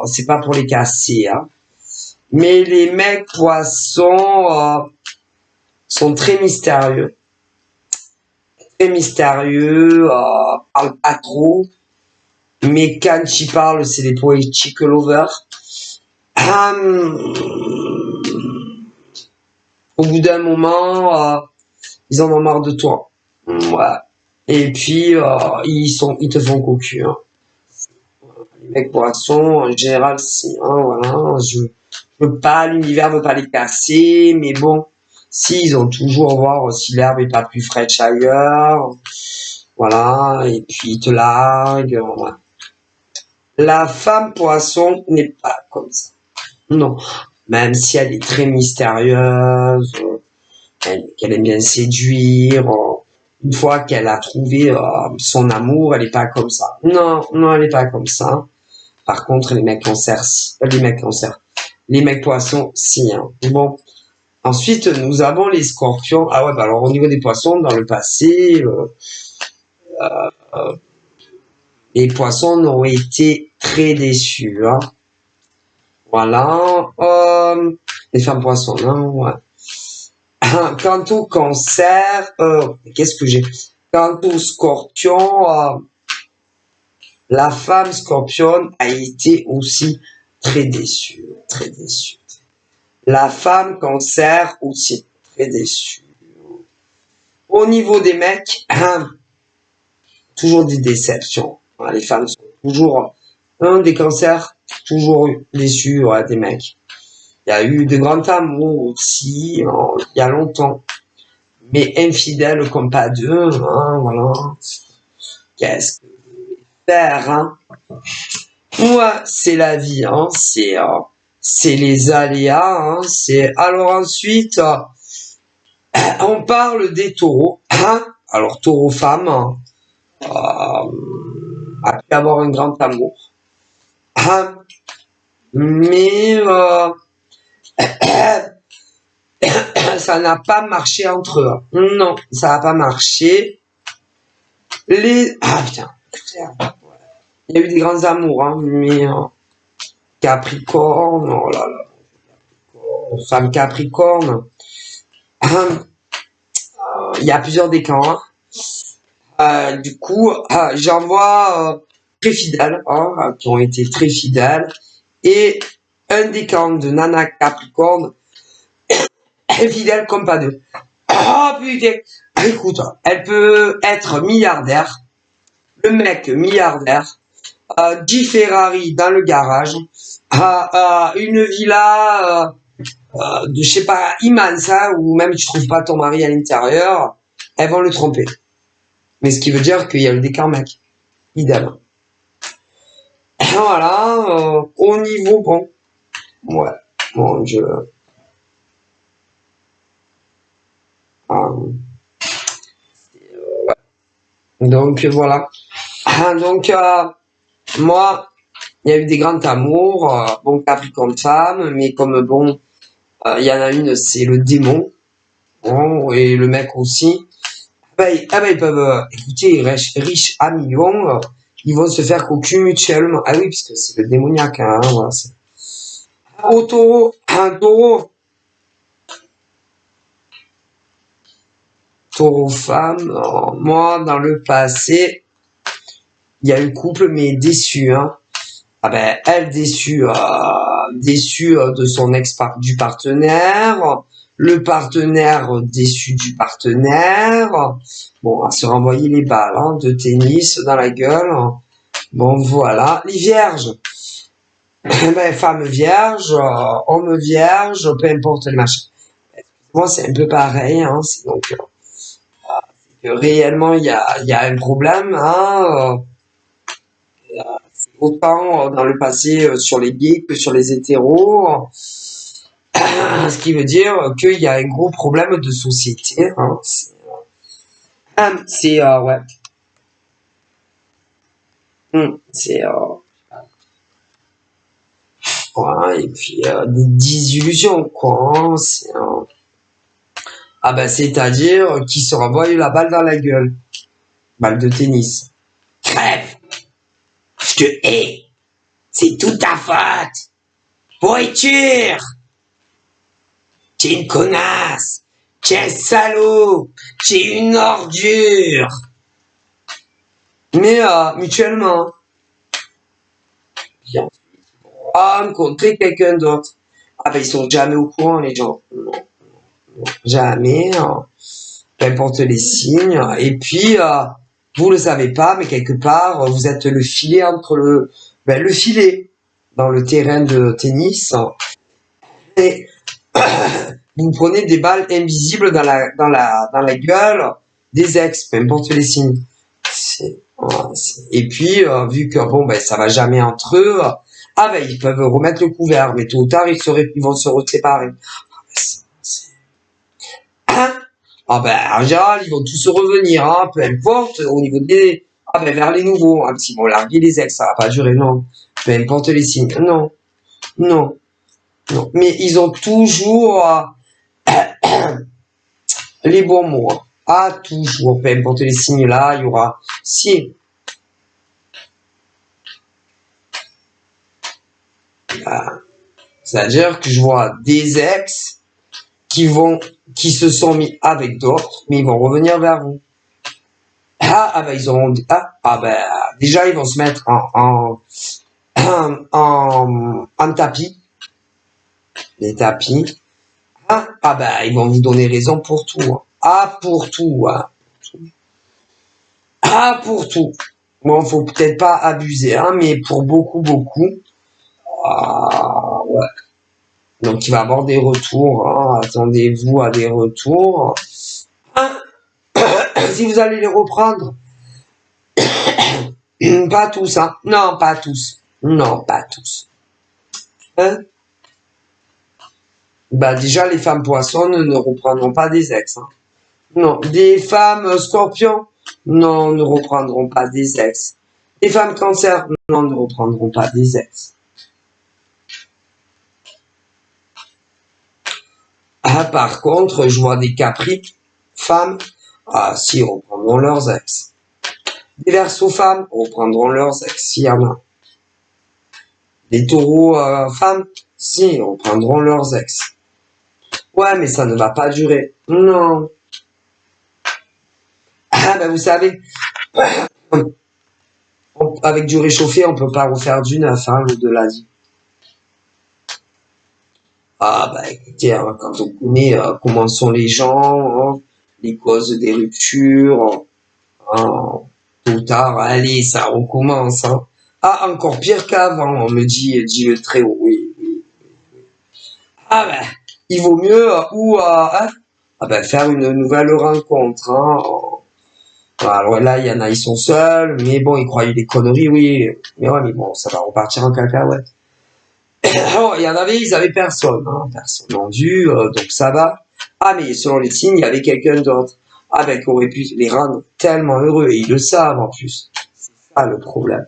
c'est pas pour les casser, hein, mais les mecs poissons sont très mystérieux, parlent pas trop, mais quand ils parlent, c'est des poétiques lovers. Hum, Au bout d'un moment, ils en ont marre de toi. Ouais. Et puis, ils te font cocu, hein. Les mecs poissons, en général, si, hein, voilà, je veux pas, l'univers veut pas les casser, mais bon, si, ils ont toujours voir si l'herbe est pas plus fraîche ailleurs, voilà, et puis ils te larguent, voilà. La femme poisson n'est pas comme ça. Non. Même si elle est très mystérieuse, qu'elle aime bien séduire, une fois qu'elle a trouvé son amour, elle est pas comme ça. Non, non, elle est pas comme ça. Par contre, les mecs poissons, si, hein. Bon. Ensuite, nous avons les scorpions. Ah ouais, bah alors au niveau des poissons, dans le passé, les poissons ont été très déçus, hein. Voilà. Les femmes poissons, hein, ouais. Quant au cancer, qu'est-ce que j'ai? Quant au scorpion, la femme scorpion a été aussi très déçue, très déçue. La femme cancer aussi très déçue. Au niveau des mecs, toujours des déceptions. Les femmes sont toujours des cancers, toujours déçus, ouais, des mecs. Il y a eu de grands amours aussi, il y a longtemps, mais infidèles comme pas deux, hein, voilà. Qu'est-ce que je vais faire, hein? Ouais, c'est la vie, hein, c'est les aléas, hein, c'est, alors ensuite, On parle des taureaux. Hein. Alors, taureau femme a pu avoir un grand amour. Hein. Mais ça n'a pas marché entre eux. Non, ça n'a pas marché. Ah putain, il y a eu des grands amours, hein, mais Capricorne, oh là là, femme Capricorne, il y a plusieurs décans. Hein. Du coup, j'en vois très fidèles, hein, qui ont été très fidèles, et un décan de Nana Capricorne est fidèle comme pas deux. Oh putain, écoute, elle peut être milliardaire, le mec milliardaire, 10 Ferrari dans le garage, une villa de je sais pas immense, hein, ou même tu trouves pas ton mari à l'intérieur, elles vont le tromper. Mais ce qui veut dire qu'il y a le décor mec, idem. Voilà, au niveau bon, ouais, bon je, donc voilà. Donc moi, il y a eu des grands amours, bon Capricorne femme, mais comme bon, il y en a une, c'est le démon, bon, et le mec aussi. Ils peuvent, écoutez, riches à millions, ils vont se faire cocu mutuellement. Ah oui, puisque c'est le démoniaque, hein, voilà. Au taureau, taureau femme, moi, dans le passé, il y a eu couple, mais déçu, hein. Ah ben, elle déçue de son du partenaire, le partenaire déçu du partenaire. Bon, à se renvoyer les balles, hein, de tennis dans la gueule. Bon, voilà. Les vierges. Ben, femme vierge, homme vierge, peu importe le machin. Moi, c'est un peu pareil, hein. Donc, réellement, il y a un problème, hein. Autant dans le passé sur les gays que sur les hétéros, ce qui veut dire qu'il y a un gros problème de société. Hein. C'est ouais. C'est ouais, et puis des désillusions quoi. Hein. Ah ben c'est-à-dire qui se renvoie la balle dans la gueule, balle de tennis. Crève, je te hais, c'est toute ta faute. Pourriture. T'es une connasse, t'es un salaud, t'es une ordure. Mais mutuellement, bien, rencontrer quelqu'un d'autre. Ah ben ils sont jamais au courant les gens. Non, jamais. Peu importe les signes. Et puis vous le savez pas, mais quelque part vous êtes le filet entre le filet dans le terrain de tennis. Et vous prenez des balles invisibles dans la gueule des ex, peu importe les signes. Et puis, vu que bon, ben, ça va jamais entre eux, ils peuvent remettre le couvert, mais tôt ou tard, ils vont se séparer. Hein? En général, ils vont tous revenir, hein, peu importe, au niveau des, vers les nouveaux, hein, s'ils vont larguer les ex, ça va pas durer, non. Peu importe les signes, non, non, non. Mais ils ont toujours, les bons mots. Hein. Toujours, peu importe les signes là, il y aura, si, c'est-à-dire que je vois des ex qui se sont mis avec d'autres, mais ils vont revenir vers vous. Ils auront, déjà ils vont se mettre en tapis, les tapis. Ils vont vous donner raison pour tout. Hein. Pour tout. Hein. Pour tout. Bon, faut peut-être pas abuser, hein, mais pour beaucoup, beaucoup. Ouais. Donc il va y avoir des retours. Hein. Attendez-vous à des retours. Hein. Si vous allez les reprendre, pas tous, hein. Non, pas tous. Non, pas tous. Hein. Bah déjà, les femmes poissons ne reprendront pas des ex. Hein. Non, des femmes scorpions, non, ne reprendront pas des ex. Des femmes cancer, non, ne reprendront pas des ex. Ah, par contre, je vois des capris, femmes, ah si, reprendront leurs ex. Des versos femmes, reprendront leurs ex, s'il y en a. Des taureaux femmes, si, reprendront leurs ex. Ouais, mais ça ne va pas durer. Non. Ah, ben vous savez, avec du réchauffé, on peut pas refaire du neuf, hein, l'au-delà dit. Ah, bah écoutez, hein, quand on connaît comment sont les gens, hein, les causes des ruptures, hein, tôt ou tard, allez, ça recommence. Hein. Ah, encore pire qu'avant, on me dit le très haut, oui. Ah, ben, il vaut mieux, hein, ah, ben, faire une nouvelle rencontre. Hein. Alors là, il y en a, ils sont seuls, mais bon, ils croyaient des conneries, oui. Mais ouais, mais bon, ça va repartir en cacahuète. Alors, il y en avait, ils avaient personne, hein, personne vendu, donc ça va. Ah, mais selon les signes, il y avait quelqu'un d'autre. Ah, ben, qui aurait pu les rendre tellement heureux, et ils le savent en plus. C'est ça le problème.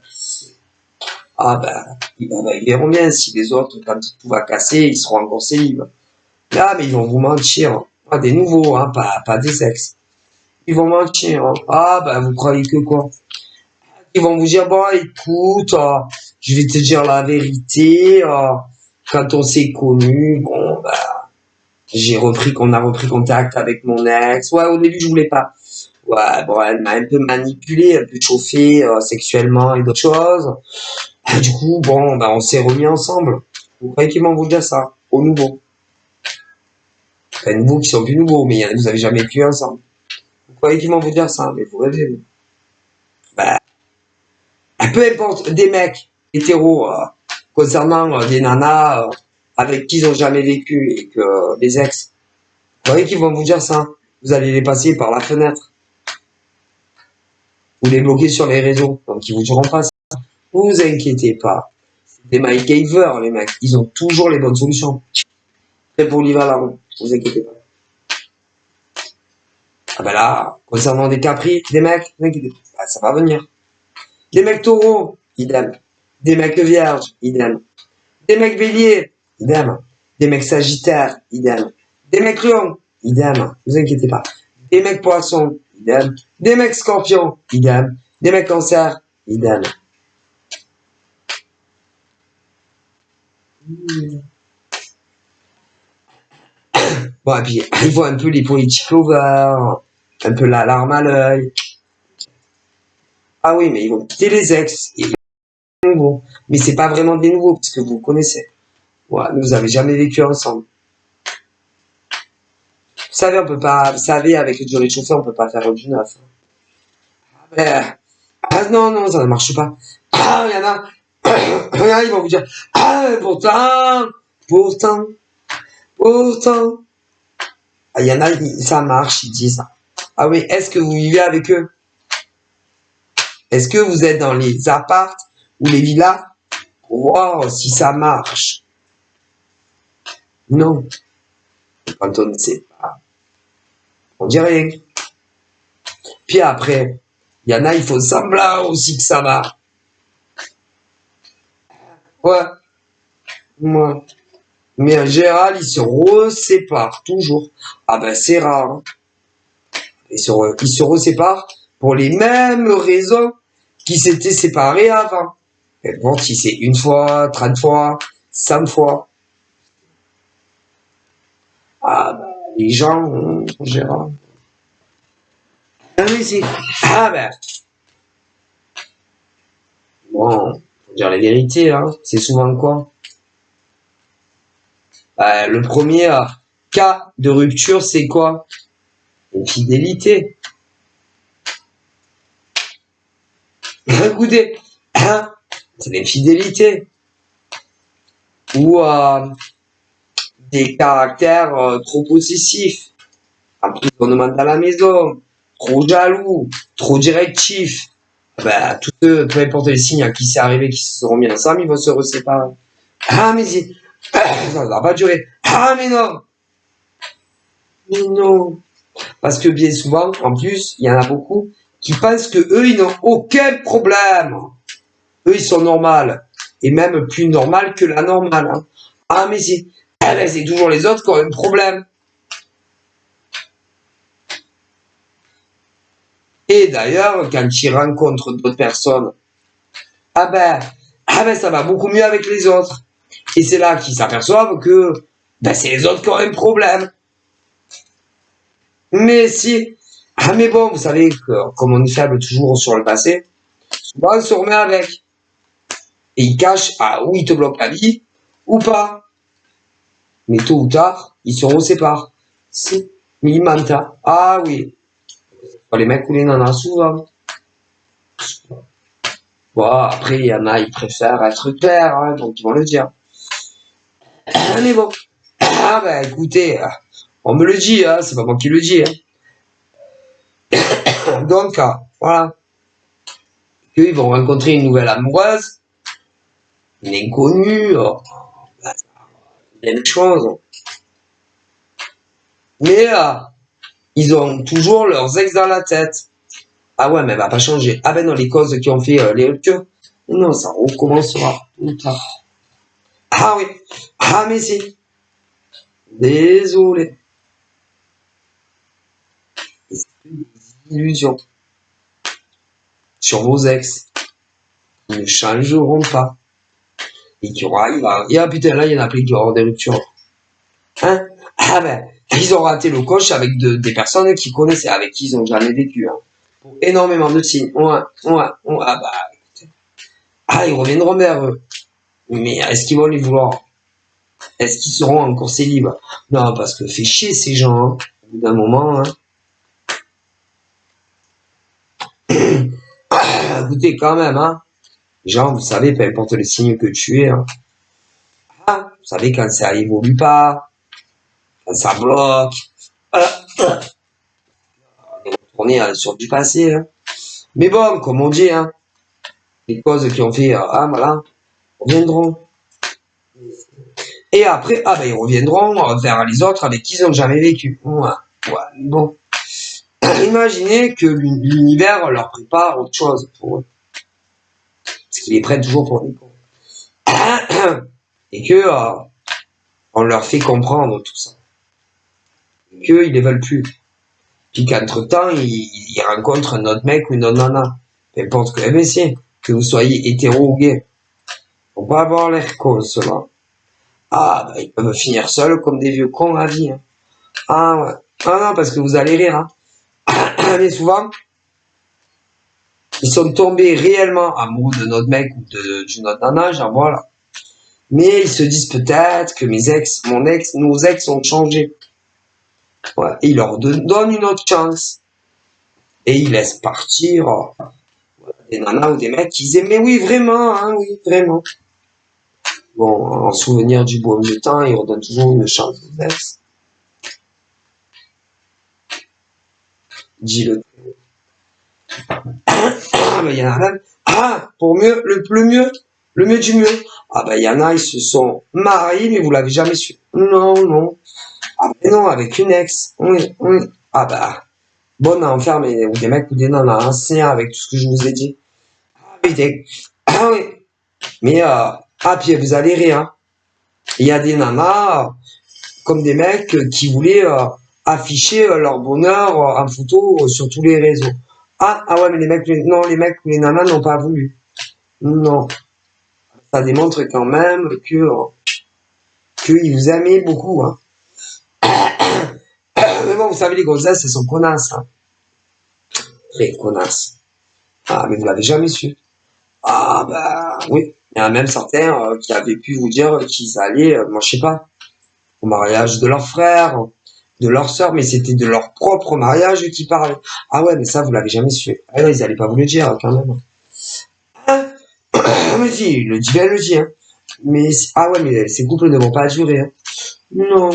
Ah, ben, ils verront bien si les autres, quand tout va casser, ils seront encore célibes. Ah, mais ils vont vous mentir. Ah, des nouveaux, hein, pas des ex. Ils vont mentir. Hein. Ah, ben, vous croyez que quoi? Ils vont vous dire, bon, écoute, je vais te dire la vérité. Quand on s'est connus, bon, bah, qu'on a repris contact avec mon ex. Ouais, au début, je voulais pas. Ouais, bon, elle m'a un peu manipulé, un peu chauffé sexuellement et d'autres choses. Du coup, bon, bah, on s'est remis ensemble. Vous croyez qu'ils vont vous dire ça? Au nouveau. Enfin, nouveaux qui sont plus nouveaux, mais vous avez jamais vécu ensemble. Vous croyez qu'ils vont vous dire ça? Mais vous rêvez, vous. Bah, peu importe, des mecs hétéros, concernant des nanas avec qui ils ont jamais vécu et que les ex, vous voyez qu'ils vont vous dire ça. Vous allez les passer par la fenêtre ou les bloquer sur les réseaux. Donc ils vous diront pas ça. Vous inquiétez pas. C'est des MacGyver, les mecs. Ils ont toujours les bonnes solutions. Très polyvalent. Vous inquiétez pas. Ah ben là, concernant des capris, des mecs, vous inquiétez pas. Ça va venir. Des mecs taureaux, idem. Des mecs vierges, idem. Des mecs béliers, idem. Des mecs sagittaires, idem. Des mecs lions, idem. Vous inquiétez pas. Des mecs poissons, idem. Des mecs scorpions, idem. Des mecs cancer, idem. Bon, et puis, ils voient un peu les politiques lovers, un peu la larme à l'œil. Ah oui, mais ils vont quitter les ex. Et des nouveaux. Mais c'est pas vraiment des nouveaux, puisque vous connaissez. Ouais, vous avez jamais vécu ensemble. Vous savez, on peut pas, vous savez, avec du réchauffé, on peut pas faire du neuf. Ah non, non, ça ne marche pas. Ah, il y en a, ils vont vous dire, ah, pourtant, pourtant. Ah, il y en a, ça marche, ils disent ça. Ah oui, est-ce que vous vivez avec eux? Est-ce que vous êtes dans les apparts ou les villas pour voir si ça marche? Non. Quand on ne sait pas, on dit rien. Puis après, il y en a, il faut semblant aussi que ça va. Ouais, moi. Mais en général, ils se reséparent toujours. Ah ben c'est rare. Hein. Ils se reséparent pour les mêmes raisons qui s'étaient séparés avant. Et bon, si c'est une fois, 30 fois, 100 fois. Ah ben, les gens, en général. Ah oui, c'est... Ah ben, bon, faut dire la vérité, hein. C'est souvent quoi? Le premier cas de rupture, c'est quoi? Infidélité. Écoutez, hein, c'est l'infidélité. Ou des caractères trop possessifs, emprisonnement à la maison, trop jaloux, trop directif. Ben, tous ceux, peu importe les signes à qui c'est arrivé, qui se seront mis ensemble, ils vont se reséparer. Ah, mais Ça va pas durer. Ah, mais non! Mais non! Parce que bien souvent, en plus, il y en a beaucoup qui pensent que eux, ils n'ont aucun problème. Eux, ils sont normaux. Et même plus normal que la normale. Hein. Ah, mais c'est toujours les autres qui ont un problème. Et d'ailleurs, quand ils rencontrent d'autres personnes, ah ben, ça va beaucoup mieux avec les autres. Et c'est là qu'ils s'aperçoivent que ben, c'est les autres qui ont un problème. Mais si, ah mais bon, vous savez que comme on est faible toujours sur le passé, souvent on se remet avec. Et il cache où il te bloque la vie ou pas. Mais tôt ou tard, ils se séparent. Si, mais ils mentent. Hein. Ah oui, les mecs ou les nanas, souvent. Bon, après, il y en a, ils préfèrent être clairs, hein, donc ils vont le dire. Mais bon. Ah ben écoutez, on me le dit, hein, c'est pas moi qui le dis. Hein. Donc, voilà. Ils vont rencontrer une nouvelle amoureuse, une inconnue, plein de choses. Mais ils ont toujours leurs ex dans la tête. Ah ouais, mais elle va pas changer. Ah ben non, les causes qui ont fait les ruptures. Non, ça recommencera. Ah oui. Ah mais si. Désolé. C'est une illusion. Sur vos ex. Ils ne changeront pas. Et qu'il y aura, putain, là, il y en a plein qui auront des ruptures. Hein? Ah ben, ils ont raté le coche avec des personnes qui connaissaient, avec qui ils n'ont jamais vécu. Hein. Pour énormément de signes. Ouais, ah bah, écoutez. Ah, ils reviendront vers eux. Mais est-ce qu'ils vont les vouloir? Est-ce qu'ils seront encore célibes? Non, parce que fait chier ces gens, hein, au bout d'un moment. Hein. Écoutez, quand même, hein. Genre, vous savez, peu importe le signe que tu es, hein. Ah, vous savez, quand ça évolue pas, quand ça bloque, on est sur du passé. Hein. Mais bon, comme on dit, hein, les causes qui ont fait, voilà, reviendront. Et après, ben, ils reviendront vers les autres avec qui ils n'ont jamais vécu. Ouais, bon. Imaginez que l'univers leur prépare autre chose pour eux. Parce qu'ils les prennent toujours pour des cons. Et que on leur fait comprendre tout ça. Et qu'ils ne veulent plus. Puis qu'entre-temps, ils rencontrent un autre mec ou une autre nana. Peu importe que MSC, que vous soyez hétéro ou gay. Faut pas avoir l'air con, cela. Ah, ben, ils peuvent finir seuls comme des vieux cons à vie. Hein. Ah ouais. Ah non, parce que vous allez rire. Hein. Mais souvent, ils sont tombés réellement amoureux de notre mec ou d'une autre nana, genre voilà. Mais ils se disent peut-être que nos ex ont changé. Ouais. Et ils leur donnent une autre chance. Et ils laissent partir des nanas ou des mecs qui disaient mais oui, vraiment, hein, oui, vraiment. Bon, en souvenir du beau vieux temps, ils redonnent toujours une chance aux ex. Dis-le. Il y en a même. Pour mieux, le mieux du mieux. Ah ben, il y en a, ils se sont mariés, mais vous l'avez jamais su. Non. Ah ben non, avec une ex. Oui. Ah bah, bon à en faire, mais ou des mecs ou des nanas anciens avec tout ce que je vous ai dit. Ah oui. Mais, puis vous allez rire. Hein. Il y a des nanas, comme des mecs qui voulaient afficher leur bonheur en photo sur tous les réseaux. Ah ouais, mais les mecs ou les nanas n'ont pas voulu. Non. Ça démontre quand même qu'ils vous aimaient beaucoup. Hein. Mais bon, vous savez, les gonzesses, elles sont connasses. Hein. Les connasses. Ah, mais vous l'avez jamais su. Ah, bah, oui. Il y en a même certains qui avaient pu vous dire qu'ils allaient, moi, je sais pas, au mariage de leur frère, de leur sœur, mais c'était de leur propre mariage qu'ils parlaient. Ah ouais, mais ça, vous l'avez jamais su. Ah non, ils allaient pas vous le dire, quand même. Hein? Mais si, le dit bien, le dit, hein. Mais, ouais, mais ces couples ne vont pas durer, hein. Non.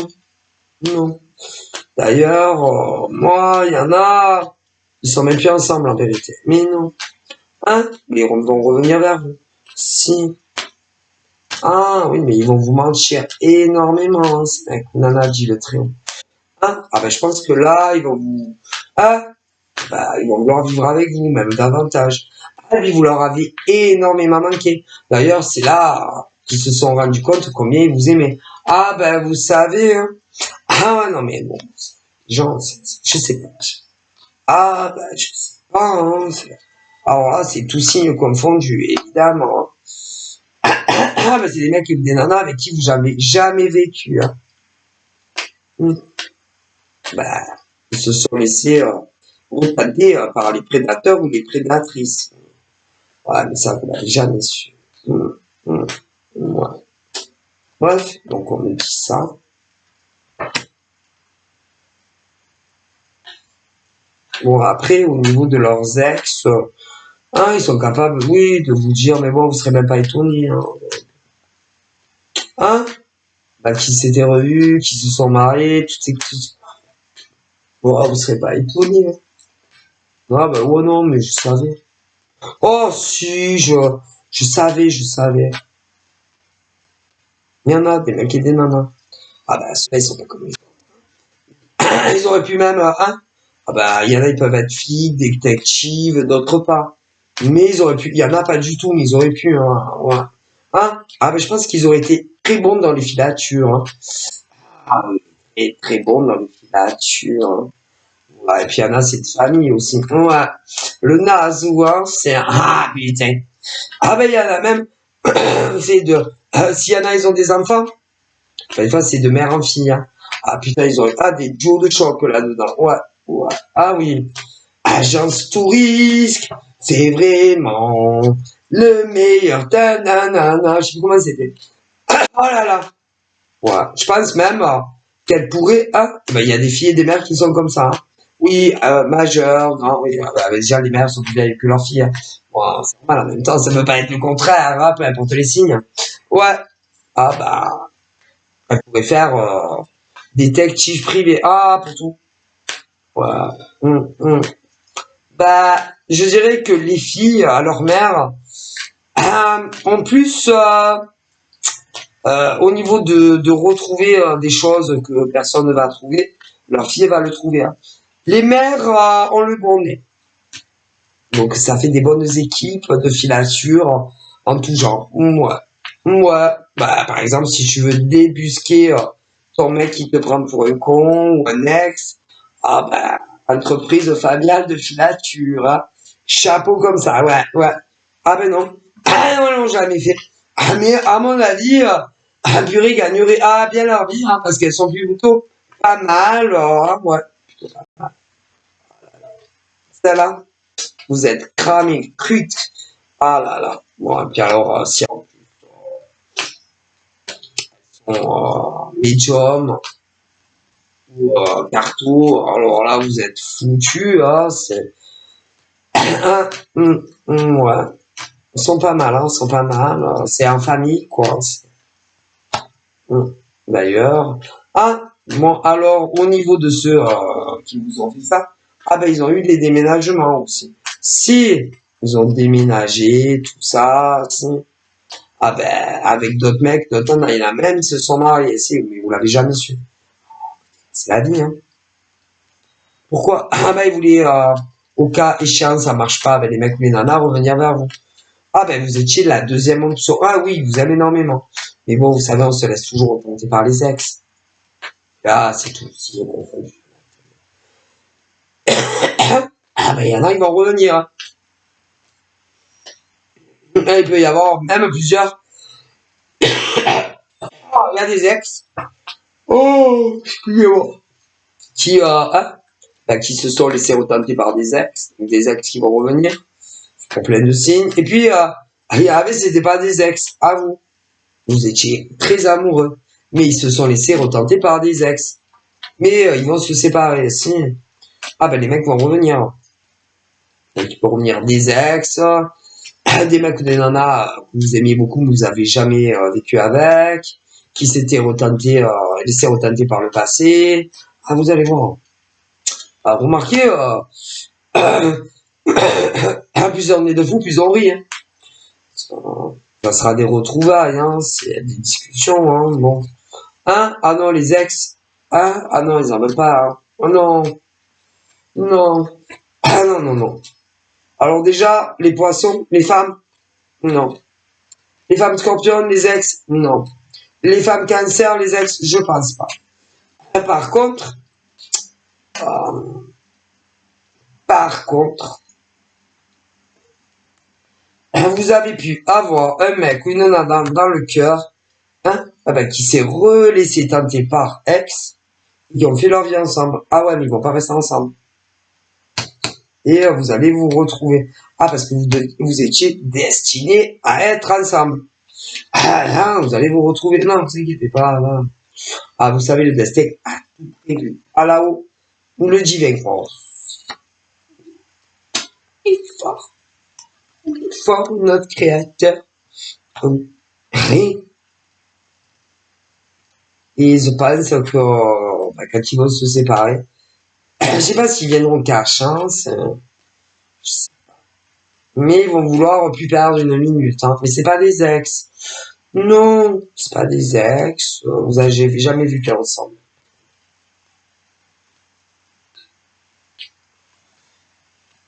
D'ailleurs, moi, il y en a, ils sont même plus ensemble, en vérité. Mais non. Hein? Mais ils vont revenir vers vous. Si. Ah oui, mais ils vont vous mentir énormément, hein, ces mecs. Nana dit le très haut. Hein? Ah ben je pense que là, ils vont vous... Ah, bah, ils vont vouloir vivre avec vous, même davantage. Ah oui, vous leur avez énormément manqué. D'ailleurs, c'est là qu'ils se sont rendus compte combien ils vous aimaient. Ah ben vous savez, hein. Ah ouais, non mais bon, genre, je sais pas. Ah ben je sais pas, hein. Alors là, c'est tout signe confondu, évidemment. Ah ben c'est des mecs et des nanas avec qui vous avez jamais vécu, hein. Bah, ils se sont laissés retaper par les prédateurs ou les prédatrices. Ouais, mais ça, vous l'avez jamais su. Hum, hum, ouais. Bref, donc on me dit ça. Bon, après, au niveau de leurs ex, hein, ils sont capables, oui, de vous dire, mais bon, vous serez même pas étonnés, hein. Hein? Bah, qui s'étaient revus, qui se sont mariés, tout. Bon, vous serez pas étonnés, hein. Ah, bah, ouais, non, mais je savais. Oh, si, je savais. Il y en a des mecs et des nanas. Ah, bah, ceux-là, ils sont pas comme les autres. Ils auraient pu même, hein? Ah, bah, il y en a, ils peuvent être flics, détectives, d'autres pas. Mais ils auraient pu, il y en a pas du tout, mais ils auraient pu, hein, ouais. Hein? Ah, ben, je pense qu'ils auraient été très bons dans les filatures, hein. Ah oui, et très bons dans les filatures, hein. Ouais, et puis il y en a, c'est de famille aussi. Ouais. Le Nazou, hein, c'est un, ah, putain. Ah, ben, il y en a même, c'est de, s'il y en a, ils ont des enfants, enfin, des fois, c'est de mère en fille, hein. Ah, putain, ils auraient, des duos de choc là-dedans. Ouais, ouais. Ah oui. Agence Touriste, c'est vraiment le meilleur. Nanana, je sais plus comment c'était. Oh là là. Ouais, je pense même qu'elle pourrait. Hein, ben, il y a des filles et des mères qui sont comme ça, hein. Oui, majeures, grand, oui. Déjà, les mères sont plus vieilles que leurs filles, hein. Bon, c'est normal, en même temps, ça ne peut pas être le contraire, hein, peu importe les signes. Ouais. Ah bah, elle pourrait faire détective privé. Ah, pour tout. Ouais. Hum. Bah, je dirais que les filles, à leur mère, en plus, au niveau de retrouver des choses que personne ne va trouver, leur fille va le trouver, hein. Les mères ont le bon nez. Donc ça fait des bonnes équipes de filature en tout genre. Moi, bah, par exemple, si tu veux débusquer ton mec qui te prend pour un con ou un ex, ah bah, entreprise familiale de filature, hein. Chapeau comme ça, ouais. Ah ben non, ah non, non, jamais fait. Ah mais à mon avis, purée gagnerait bien leur vie, hein, parce qu'elles sont plutôt pas mal, hein, ouais. Celle-là, vous êtes cramé, crute. Ah là là. Bon, et puis alors, si en plus, médium ou carto, alors là, vous êtes foutu, hein, c'est... Ah, ouais. Ils sont pas mal, hein, ils sont pas mal. C'est en famille, quoi. D'ailleurs. Ah, bon, alors, au niveau de ceux qui vous ont fait ça, ah ben, ils ont eu des déménagements aussi. Si ils ont déménagé, tout ça, si. Ah ben, avec d'autres mecs, d'autres nanas, il y en a même, ils se sont mariés, si, mais vous l'avez jamais su. C'est la vie, hein. Pourquoi? Ah ben, ils voulaient, au cas échéant, ça marche pas avec les mecs ou les nanas, revenir vers vous. Ah ben, vous étiez la deuxième option. Ah oui, ils vous aiment énormément. Mais bon, vous savez, on se laisse toujours représenter par les ex. Ah, c'est tout, si j'ai confondu. Ah ben, il y en a, ils vont revenir, hein. Il peut y avoir même plusieurs. Oh, il y a des ex. Oh, excusez-moi. Qui, hein, bah, qui se sont laissés retenter par des ex qui vont revenir, pour plein de signes. Et puis, il y avait, c'était pas des ex, à vous. Vous étiez très amoureux, mais ils se sont laissés retenter par des ex. Mais ils vont se séparer, si. Ah ben les mecs vont revenir. Donc il peut revenir des ex, des mecs ou des nanas que vous aimiez beaucoup, mais vous avez jamais vécu avec, qui s'étaient retentés, laissés retenter par le passé. Ah vous allez voir. Ah, remarquez, plus on est de fous, plus on rit, hein. Ça sera des retrouvailles, hein, c'est des discussions, hein, bon. Hein? Ah non, les ex. Hein? Ah non, ils en veulent pas, hein. Oh non, non. Ah non, non, non. Alors déjà, les poissons, les femmes, non. Les femmes scorpionnes, les ex, non. Les femmes cancer, les ex, je pense pas. Par contre, euh, par contre, vous avez pu avoir un mec ou une nana dans le cœur, hein, ah ben, qui s'est relaissé tenter par ex, qui ont fait leur vie ensemble. Ah ouais, mais ils vont pas rester ensemble. Et vous allez vous retrouver. Ah, parce que vous étiez destinés à être ensemble. Ah, là, vous allez vous retrouver. Non, ne vous inquiétez pas. Là. Ah, vous savez, le destin a tout prévu. Ah, là-haut, le divin, oh, il est fort. Il est fort, notre créateur. Oui. Et je pense que quand ils vont se séparer, je sais pas s'ils viendront qu'à chance, mais ils vont vouloir plus perdre une minute. Hein. Mais c'est pas des ex. Non, c'est pas des ex. Vous avez jamais vu qu'ensemble.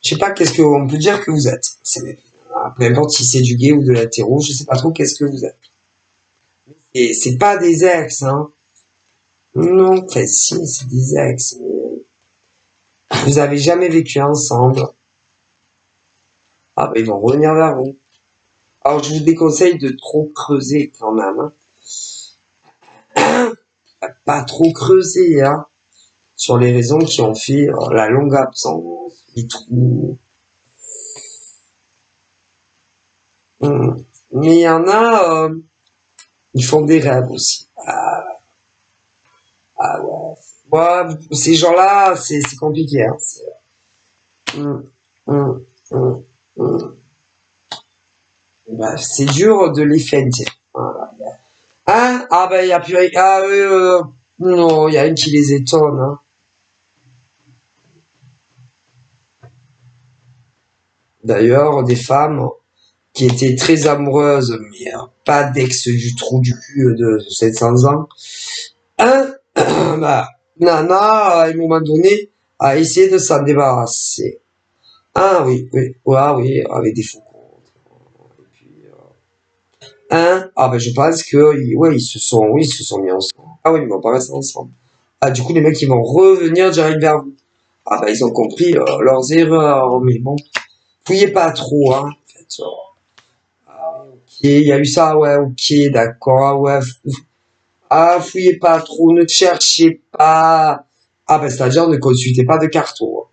Je sais pas qu'est-ce qu'on peut dire que vous êtes. Peu importe si c'est du gay ou de l'hétéro, je sais pas trop qu'est-ce que vous êtes. Et c'est pas des ex, hein. Non, enfin si, c'est des ex. Vous avez jamais vécu ensemble. Ah bah ils vont revenir vers vous. Alors je vous déconseille de trop creuser quand même. Hein. Pas trop creuser, hein. Sur les raisons qui ont fait la longue absence, les trous. Mais il y en a, ils font des rêves aussi. Ah ouais. Ouais, ces gens-là, c'est compliqué. Hein. Hum, hum, hum, hum. Bah, c'est dur de les feinter. Voilà. Hein? Ah ben, il y a plus... Ah oui, non, il y a une qui les étonne. Hein. D'ailleurs, des femmes qui étaient très amoureuses, mais pas d'ex du trou du cul de 700 ans. Hein? Bah, Nana, à un moment donné, a essayé de s'en débarrasser. Ah oui, oui, ouais, oui, avec des faux comptes. Et puis, hein? Ah ben je pense que ouais, oui, ils se sont mis ensemble. Ah oui, ils vont pas rester ensemble. Ah du coup les mecs ils vont revenir direct vers vous. Ah ben ils ont compris leurs erreurs, mais bon, fouillez pas trop, hein. En fait, ok, il y a eu ça, ouais, ok, d'accord, ah ouais. Ah, fouillez pas trop, ne cherchez pas. Ah ben c'est-à-dire ne consultez pas de carton. Hein.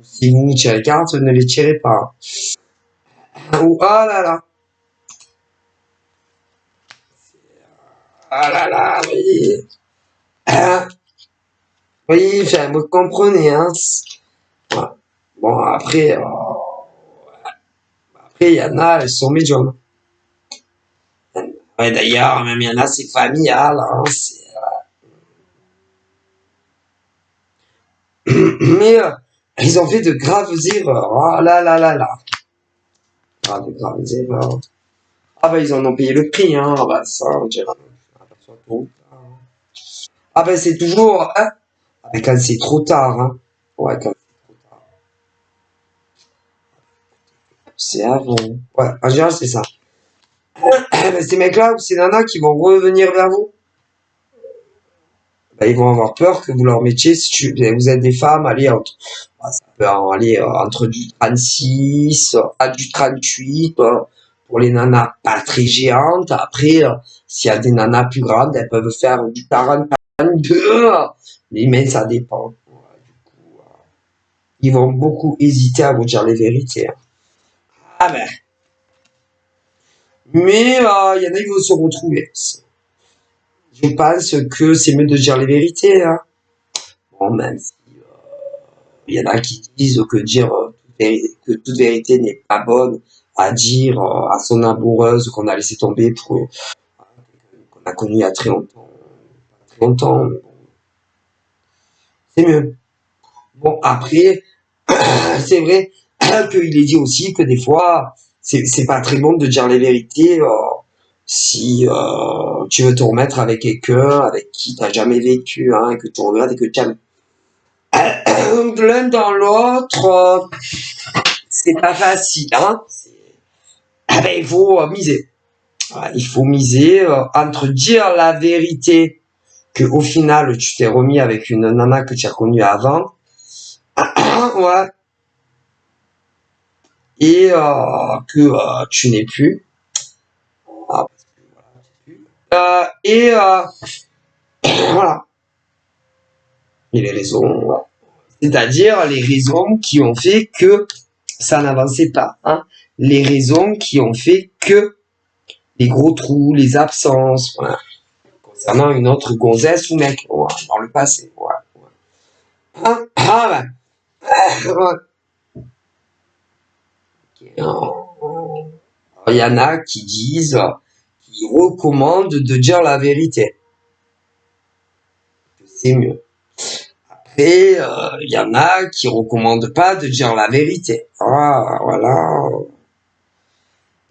Si vous tirez les cartes, ne les tirez pas. Ou ah là là. Ah là là, oui. Ah, oui, enfin, vous comprenez, hein. Voilà. Bon, après, il y en a, elles sont médiums. Ouais, d'ailleurs, même il y en a, c'est familial, hein. Mais ils ont fait de graves erreurs. Ah là là là là. Ah, de graves erreurs. Ah bah, ils en ont payé le prix, hein. Ah bah, ça, on dirait. Ah bah, c'est toujours, hein. Ah, mais quand c'est trop tard, hein. Ouais, quand c'est avant. Ouais, en général, c'est ça. Ces mecs-là ou ces nanas qui vont revenir vers vous, bah, ils vont avoir peur que vous leur mettiez, si vous êtes des femmes, allez, ça peut aller entre du 36 à du 38 pour les nanas pas très géantes. Après, s'il y a des nanas plus grandes, elles peuvent faire du 40, 42. Mais ça dépend. Ouais, du coup, ils vont beaucoup hésiter à vous dire les vérités. Hein. Ah ben. Mais il y en a qui vont se retrouver. Je pense que c'est mieux de dire les vérités. Hein. Bon, même si il y en a qui disent que dire que toute vérité n'est pas bonne à dire à son amoureuse qu'on a laissé tomber pour qu'on a connu il y a très longtemps. Très longtemps, mais bon, c'est mieux. Bon, après, c'est vrai qu'il est dit aussi que des fois, c'est pas très bon de dire les vérités si tu veux te remettre avec quelqu'un avec qui t'as jamais vécu, hein, et que tu regrettes et que tu aimes. L'un dans l'autre, c'est pas facile, hein. Ah ben, il faut miser. Voilà, il faut miser entre dire la vérité que au final tu t'es remis avec une nana que tu as connue avant, ouais, et que tu n'es plus. Ah, et voilà. Et les raisons, ouais. C'est-à-dire les raisons qui ont fait que ça n'avançait pas, hein. Les raisons qui ont fait que les gros trous, les absences, voilà. Concernant une autre gonzesse ou mec, ouais, dans le passé, ouais. Ah, ah ben, ouais. Il y en a qui disent, qui recommandent de dire la vérité. C'est mieux. Après, il y en a qui recommandent pas de dire la vérité. Ah, voilà.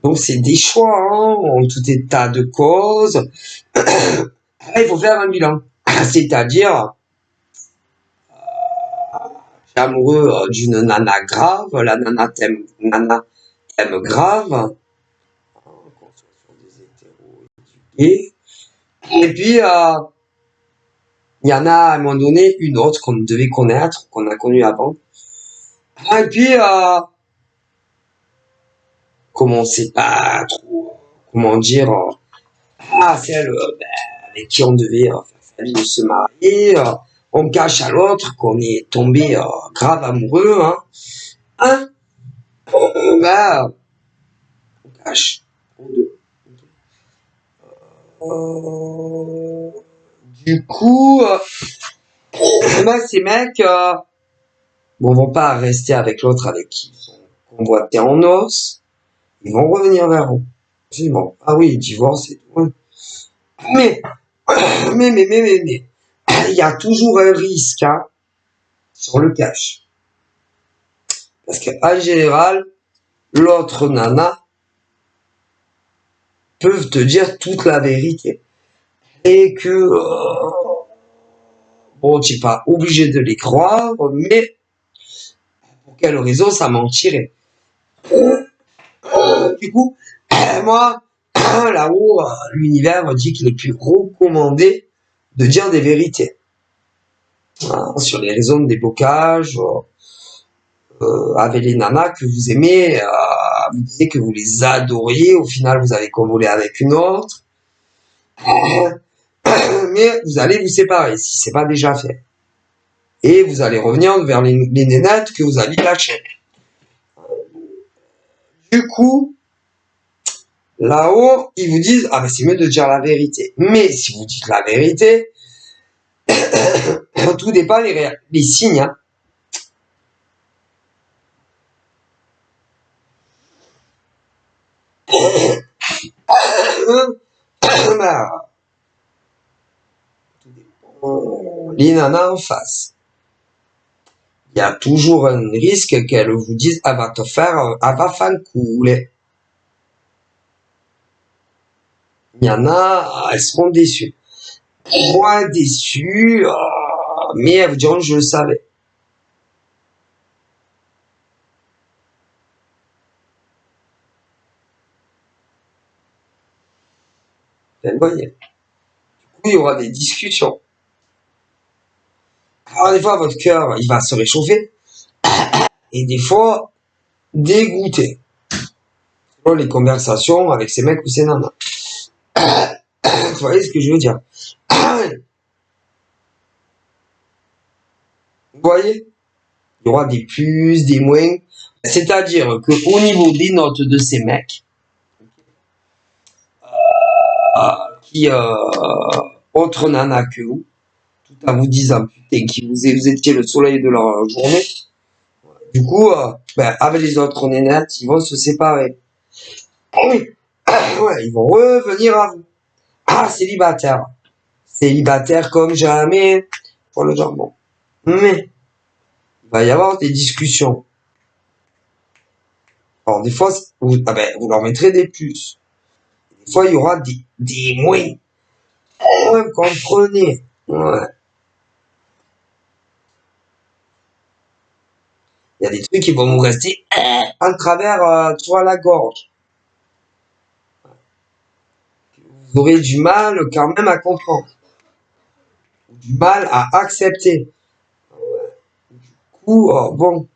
Donc c'est des choix, hein, en tout état de cause. Il faut faire un bilan. C'est-à-dire, tu es amoureux d'une nana grave, la nana t'aime grave. Et puis, il y en a à un moment donné une autre qu'on devait connaître, qu'on a connue avant. Et puis, comme on sait pas trop, comment dire, celle avec qui on devait faire sa vie de se marier, on cache à l'autre qu'on est tombé grave amoureux, hein. Hein, ben, on cache. Euh, du coup, ben, ces mecs, bon, vont pas rester avec l'autre avec qui ils sont convoités en os. Ils vont revenir vers vous. C'est bon. Ah oui, divorce et tout. Ouais. Mais, mais, il y a toujours un risque, hein, sur le cash. Parce qu'en général, l'autre nana peuvent te dire toute la vérité. Et que, bon, tu n'es pas obligé de les croire, mais pour quelle raison ça mentirait. Du coup, moi, là-haut, l'univers me dit qu'il est plus recommandé de dire des vérités. Sur les raisons de déblocage, avec les nanas que vous aimez, vous disiez que vous les adoriez, au final vous avez convolé avec une autre, mais vous allez vous séparer si c'est pas déjà fait. Et vous allez revenir vers les nénettes que vous aviez lâchées. Du coup, là-haut, ils vous disent, ah ben c'est mieux de dire la vérité. Mais si vous dites la vérité, tout dépend les signes, hein. Les nanas en face. Il y a toujours un risque qu'elles vous disent, elle va te faire, elle va faire couler. Il y en a, elles seront déçues. Moins déçues, mais elles vous diront, je le savais. Vous voyez. Du coup, il y aura des discussions. Alors, des fois, votre cœur, il va se réchauffer. Et des fois, dégoûté. Selon les conversations avec ces mecs ou ces nanas. Vous voyez ce que je veux dire? Vous voyez? Il y aura des plus, des moins. C'est-à-dire que au niveau des notes de ces mecs, qui autre nana que vous, tout en vous disant putain vous étiez le soleil de leur journée. Du coup, avec les autres nénettes, ils vont se séparer. Oui, ouais, ils vont revenir à vous. Ah, célibataire. Célibataire comme jamais pour le jambon. Mais il va y avoir des discussions. Alors, des fois, vous leur mettrez des plus. Des fois, il y aura des moins. Ouais, comprenez. Ouais. Il y a des trucs qui vont vous rester en travers, tu vois, la gorge. Vous aurez du mal quand même à comprendre. Du mal à accepter. Du coup, bon.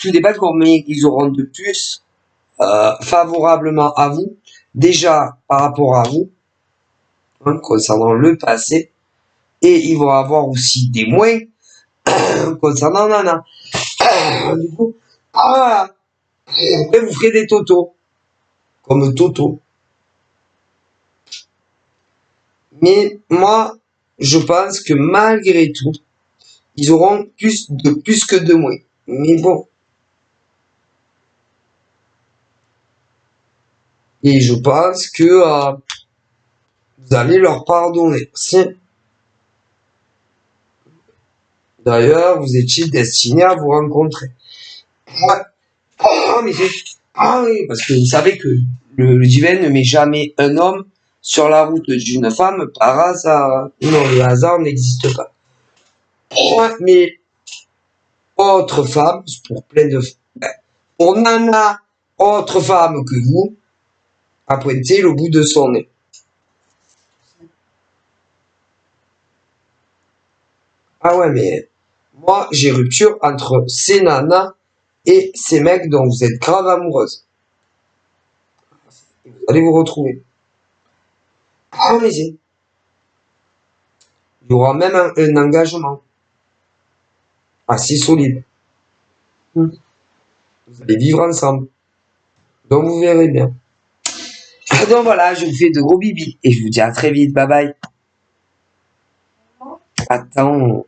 Tout dépend de combien ils auront de plus favorablement à vous. Déjà, par rapport à vous, hein, concernant le passé. Et ils vont avoir aussi des moins concernant Nana. Du coup, après vous ferez des totos. Comme Toto. Mais moi, je pense que malgré tout, ils auront plus que de moins. Mais bon. Et je pense que vous allez leur pardonner. Si. D'ailleurs, vous étiez destiné à vous rencontrer. Ouais. Ah oui, parce que vous savez que le divin ne met jamais un homme sur la route d'une femme par hasard. Non, le hasard n'existe pas. Ouais, mais autre femme, pour plein de... pour Nana, autre femme que vous, a pointé le bout de son nez. Ah ouais, mais moi, j'ai rupture entre ces nanas et ces mecs dont vous êtes grave amoureuse. Vous allez vous retrouver. Ah, mais il y aura même un engagement assez solide. Vous allez vivre ensemble. Donc vous verrez bien. Donc voilà, je vous fais de gros bibis et je vous dis à très vite. Bye bye. Attends.